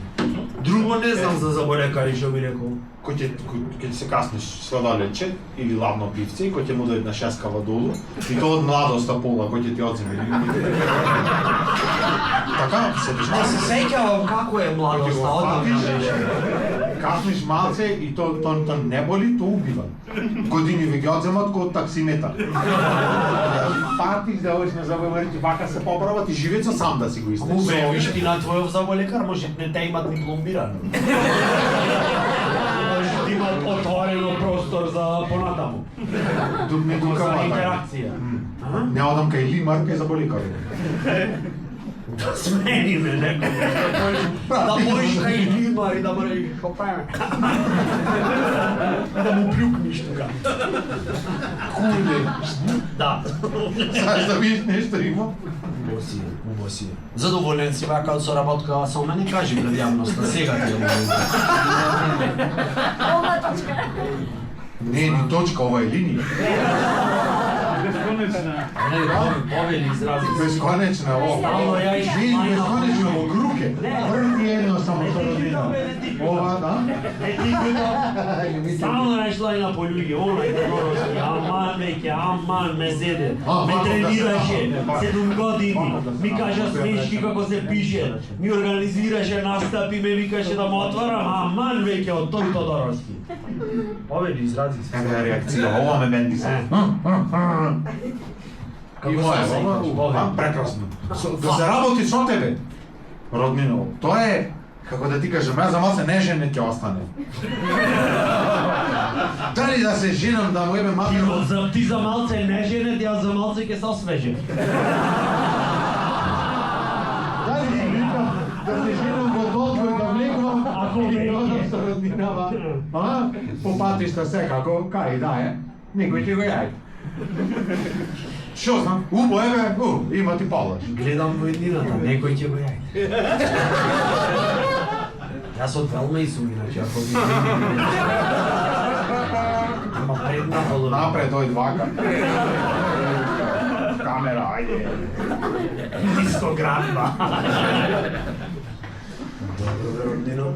[SPEAKER 1] Друго не знам за заболекари, што би рекол.
[SPEAKER 2] Кој ќе се каснеш сладолече или ладно пивце, кој ќе му дојде на шескава долу, и тоа од младоста пола кој ќе ти одземе. Така, се
[SPEAKER 1] Не се сеќавам како е младоста, одамна беше.
[SPEAKER 2] Касниш малце и то не боли, то убива. Години ви ги одземат ко од таксиметар. Патиш да одиш на заболекар, вака се поправат и живеца сам да си го истеш.
[SPEAKER 1] Убре, виж ти на твојов заболекар, може не те имат ни пломбирано. Може ти имат отворено простор за понатаму.
[SPEAKER 2] Не
[SPEAKER 1] За
[SPEAKER 2] тука
[SPEAKER 1] интеракција.
[SPEAKER 2] Не одам кај лимар, кај заболекар.
[SPEAKER 1] Да смениме некој. Да поиш кај лимар и да му речеш што правиме. Да му плюкниш тука.
[SPEAKER 2] Куле.
[SPEAKER 1] Да.
[SPEAKER 2] Саш да видиш нешто има?
[SPEAKER 1] Убаво си. Задоволен си вака со работка со мене, кажи пред јавноста, сега ти ја молам.
[SPEAKER 2] Не е ни точка, ова е линија.
[SPEAKER 1] Не, повели изрази.
[SPEAKER 2] Бесконечна, о.
[SPEAKER 1] Стално ја иш
[SPEAKER 2] Виж, бесконечно во груке. Врти едно само со родина. Ова, да?
[SPEAKER 1] Стално ја išла и на полуѓе, онај Тодоровски, аман веќе, аман ме зеде, ме
[SPEAKER 2] да,
[SPEAKER 1] тренираше
[SPEAKER 2] да.
[SPEAKER 1] 7 години, ми кажа смешки како се пише, ми организираше настапи, ме викаше да му отварам, аман веќе од тој Тодоровски. Повели изрази се.
[SPEAKER 2] Еве реакција, ова ме бенди се. И моја, ова, прекрасно. Да се работи со тебе, роднино, тоа е, како да ти кажам, јас за малце не жене ќе остане. Дали да се женам, да му ебе матерно?
[SPEAKER 1] Ти за малце не женет, јас за малце ќе се освежем.
[SPEAKER 2] Дали си викам да се женам во додло и да влегувам, ако ми додам со роднинава, а? По патишта секако, кај да е, никој ќе го јај. Шо знам, убо еве, има ти полаш.
[SPEAKER 1] Гледам во еднината, некој ќе го јајде. Јас од Велма и сум, иначе, ако ги Ама предна полу.
[SPEAKER 2] Напред дојд вака. Камера, ајде.
[SPEAKER 1] Дискографа. Добро, роднино.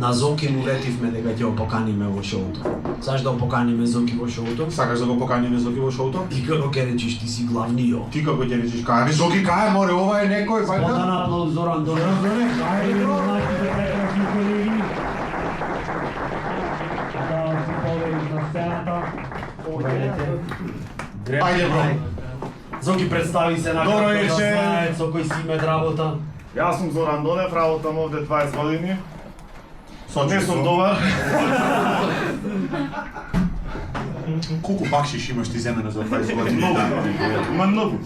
[SPEAKER 1] На Зоки му ветивме дека ќе го поканиме во шоуто. Саш да го поканиме Зоки во шоуто?
[SPEAKER 2] Сакаш да го поканиме Зоки во шоуто?
[SPEAKER 1] Ти како ќе речиш, ти си главниот.
[SPEAKER 2] Ти како ќе речеш, кај Зоки кај, море, ова е некој,
[SPEAKER 1] Сподан
[SPEAKER 2] вајда?
[SPEAKER 1] аплауз Зоран Донев.
[SPEAKER 5] Ајде, нашите прекрасни колеги. Да си повели
[SPEAKER 1] Поведете.
[SPEAKER 2] Ајде, бро.
[SPEAKER 1] Зоки, представи се на
[SPEAKER 10] Добро
[SPEAKER 1] како да
[SPEAKER 10] вечер.
[SPEAKER 1] знаят со кој си имат работа.
[SPEAKER 10] Јас сум Зоран Донев, работам овде 20 години. Не сум
[SPEAKER 2] Сочи,
[SPEAKER 10] добар.
[SPEAKER 2] Колку бакшиш имаш ти земена за 20 години?
[SPEAKER 10] Ма многу.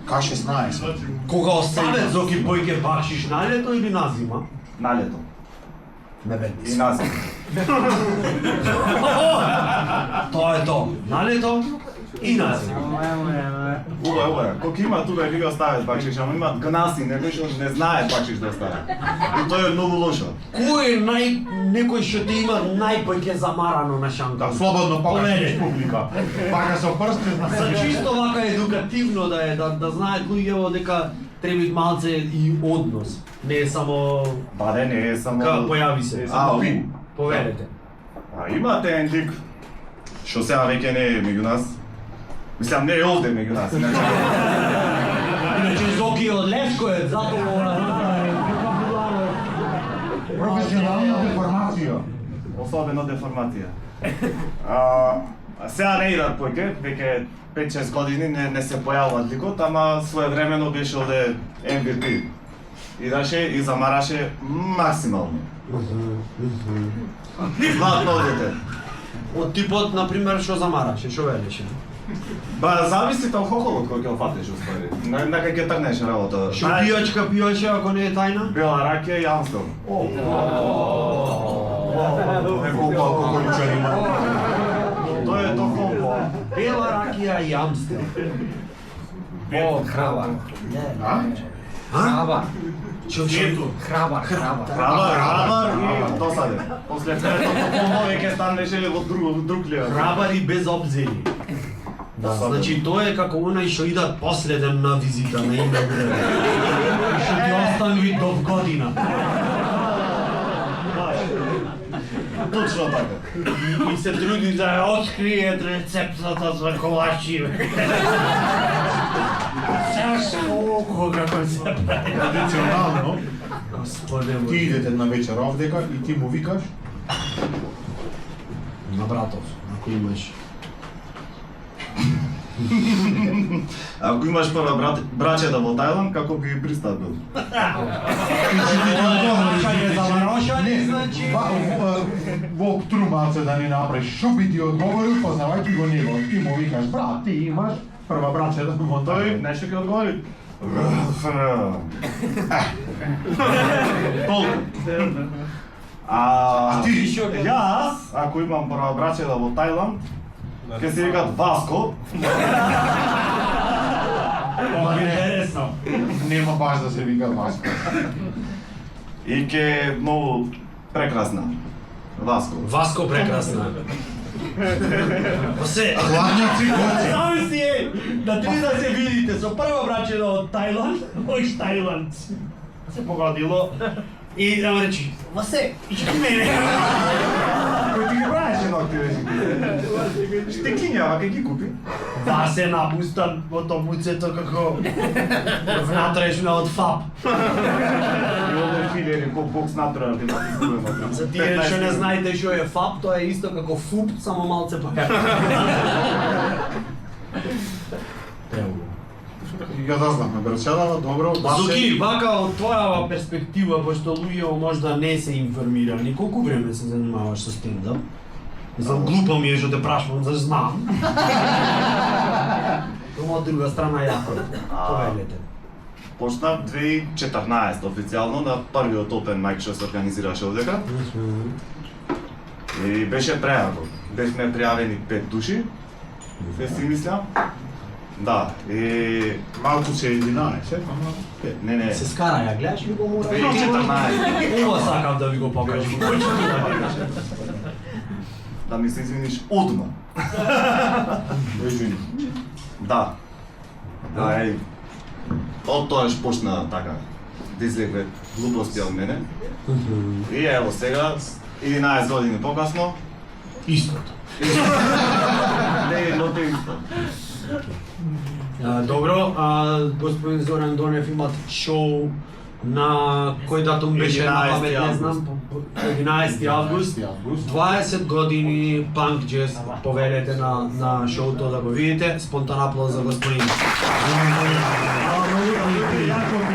[SPEAKER 2] Ка 16.
[SPEAKER 1] Кога оставе Зоки Бојке бакшиш на лето или на зима?
[SPEAKER 10] На лето.
[SPEAKER 1] Не бе,
[SPEAKER 10] И на зима.
[SPEAKER 1] Тоа е тоа. На лето и на зима.
[SPEAKER 10] Ова. Колку има тука и ви оставят бакшиш, ама имат гнаси, некои што не знаат бакшиш да остават. И тоа е многу лошо.
[SPEAKER 1] Кој е некој што те има најпојќе замарано на шанка?
[SPEAKER 2] Да, слободно покажеш
[SPEAKER 1] Поведе.
[SPEAKER 2] публика. Пака со прсти,
[SPEAKER 1] За чисто вака едукативно да е, да знаат луѓето дека треба малце и однос. Не е само
[SPEAKER 10] Баде, не е само...
[SPEAKER 1] појави се.
[SPEAKER 10] Ау.
[SPEAKER 1] Поведете.
[SPEAKER 10] А имате еден тик, што сега веќе не е меѓу нас. Мислам, не е овде меѓу нас.
[SPEAKER 1] Иначе Зоки е од Левскојот, затоа
[SPEAKER 2] професионална деформација.
[SPEAKER 10] Особено деформатија. Сега не идат појке, веќе 5-6 години не се појавува ликот, ама своевремено беше овде MVP. Идаше и замараше максимално. Златно дете.
[SPEAKER 1] од типот, например, што замараше, што велеше?
[SPEAKER 10] Ба, зависи од хохолот кој ќе офатиш уствари. На кај ќе тргнеш работа.
[SPEAKER 1] Што пијачка пиеше, ако не е тајна?
[SPEAKER 10] Бела ракија и Амстел.
[SPEAKER 2] Неколку алкохоличари има.
[SPEAKER 10] Тоа е тоа комбо.
[SPEAKER 1] Бела ракија и Амстел.
[SPEAKER 3] О, храбар.
[SPEAKER 1] А? Чето?
[SPEAKER 3] Храбар.
[SPEAKER 10] Храбар и досаден. После тоа комбо веќе станеше во друг лига.
[SPEAKER 1] Храбар и без обзели. Да, значи тоа е како онај што идат последен на визита на име време. И што ти остави до година.
[SPEAKER 10] Точно така.
[SPEAKER 1] И се труди да ја откриет рецептата за колачи. Сашко, како се прави.
[SPEAKER 2] Традиционално,
[SPEAKER 1] Господе
[SPEAKER 2] ти
[SPEAKER 1] мой.
[SPEAKER 2] идете една вечер овдека и ти му викаш,
[SPEAKER 1] На братов, ако имаш.
[SPEAKER 10] Ако имаш прва брачета во Тајланд, како би пристапил?
[SPEAKER 1] Врашање за варошање, значи...
[SPEAKER 2] во трумаце да ни направиш, што би ти одговорил, познавајќи го него, ти му викаш, брат, ти имаш прва брачета во
[SPEAKER 10] Тој нешто ќе одговори. Толку. А
[SPEAKER 2] ти?
[SPEAKER 10] Јас, ако имам прва брачета во Тајланд, ќе се викат Васко.
[SPEAKER 1] Интересно.
[SPEAKER 2] Нема баш да се вика Васко.
[SPEAKER 10] И ќе многу прекрасна. Васко.
[SPEAKER 1] Васко прекрасна. Се,
[SPEAKER 2] Хладњаци, коци.
[SPEAKER 1] зависи е, да три да се видите со прва брачена од Тајланд, ој Тајланд. Се погодило. И да му речи, Васе, ички мене.
[SPEAKER 10] Кој ти ги правеше ногти вече? Ще кинјава, кај ги купи?
[SPEAKER 1] Васе напустан во томуцето како внатрешно од ФАП.
[SPEAKER 10] И овде филери по бокс натурал ти да
[SPEAKER 1] За тие што не знаете што е ФАП, тоа е исто како ФУП, само малце па.
[SPEAKER 2] Ја да знаме, брачелава, добро,
[SPEAKER 1] Зуки, вака од твоја перспектива, пошто луѓето можда не се информирани, колку време се занимаваш со стендап? Знам, глупо ми е што те прашувам, за знам. Тоа од друга страна јако. Повелете.
[SPEAKER 10] Почнав 2014 официјално на првиот Open Mic што се организираше овдека. И беше преако. Бевме пријавени 5 души. Се си мислам. Да, и
[SPEAKER 2] малку се 11, ама
[SPEAKER 10] не.
[SPEAKER 1] Се скара, ја гледаш ли го мора?
[SPEAKER 10] 2014.
[SPEAKER 1] Ова сакам да ви го покажам.
[SPEAKER 10] Да ми се извиниш одма.
[SPEAKER 2] извини.
[SPEAKER 10] Да. Од тоаш почна така да излегве глупости од мене. И ево сега, 11 години покасно,
[SPEAKER 1] Истото.
[SPEAKER 10] не е едното исто.
[SPEAKER 1] Добро, господин Зоран Донев имат шоу на кој датум беше на
[SPEAKER 10] 11
[SPEAKER 1] памет, не знам, 11 август, 20 години панк джез, повелете на шоуто да го видите, спонтан аплауз за господин.
[SPEAKER 5] Jako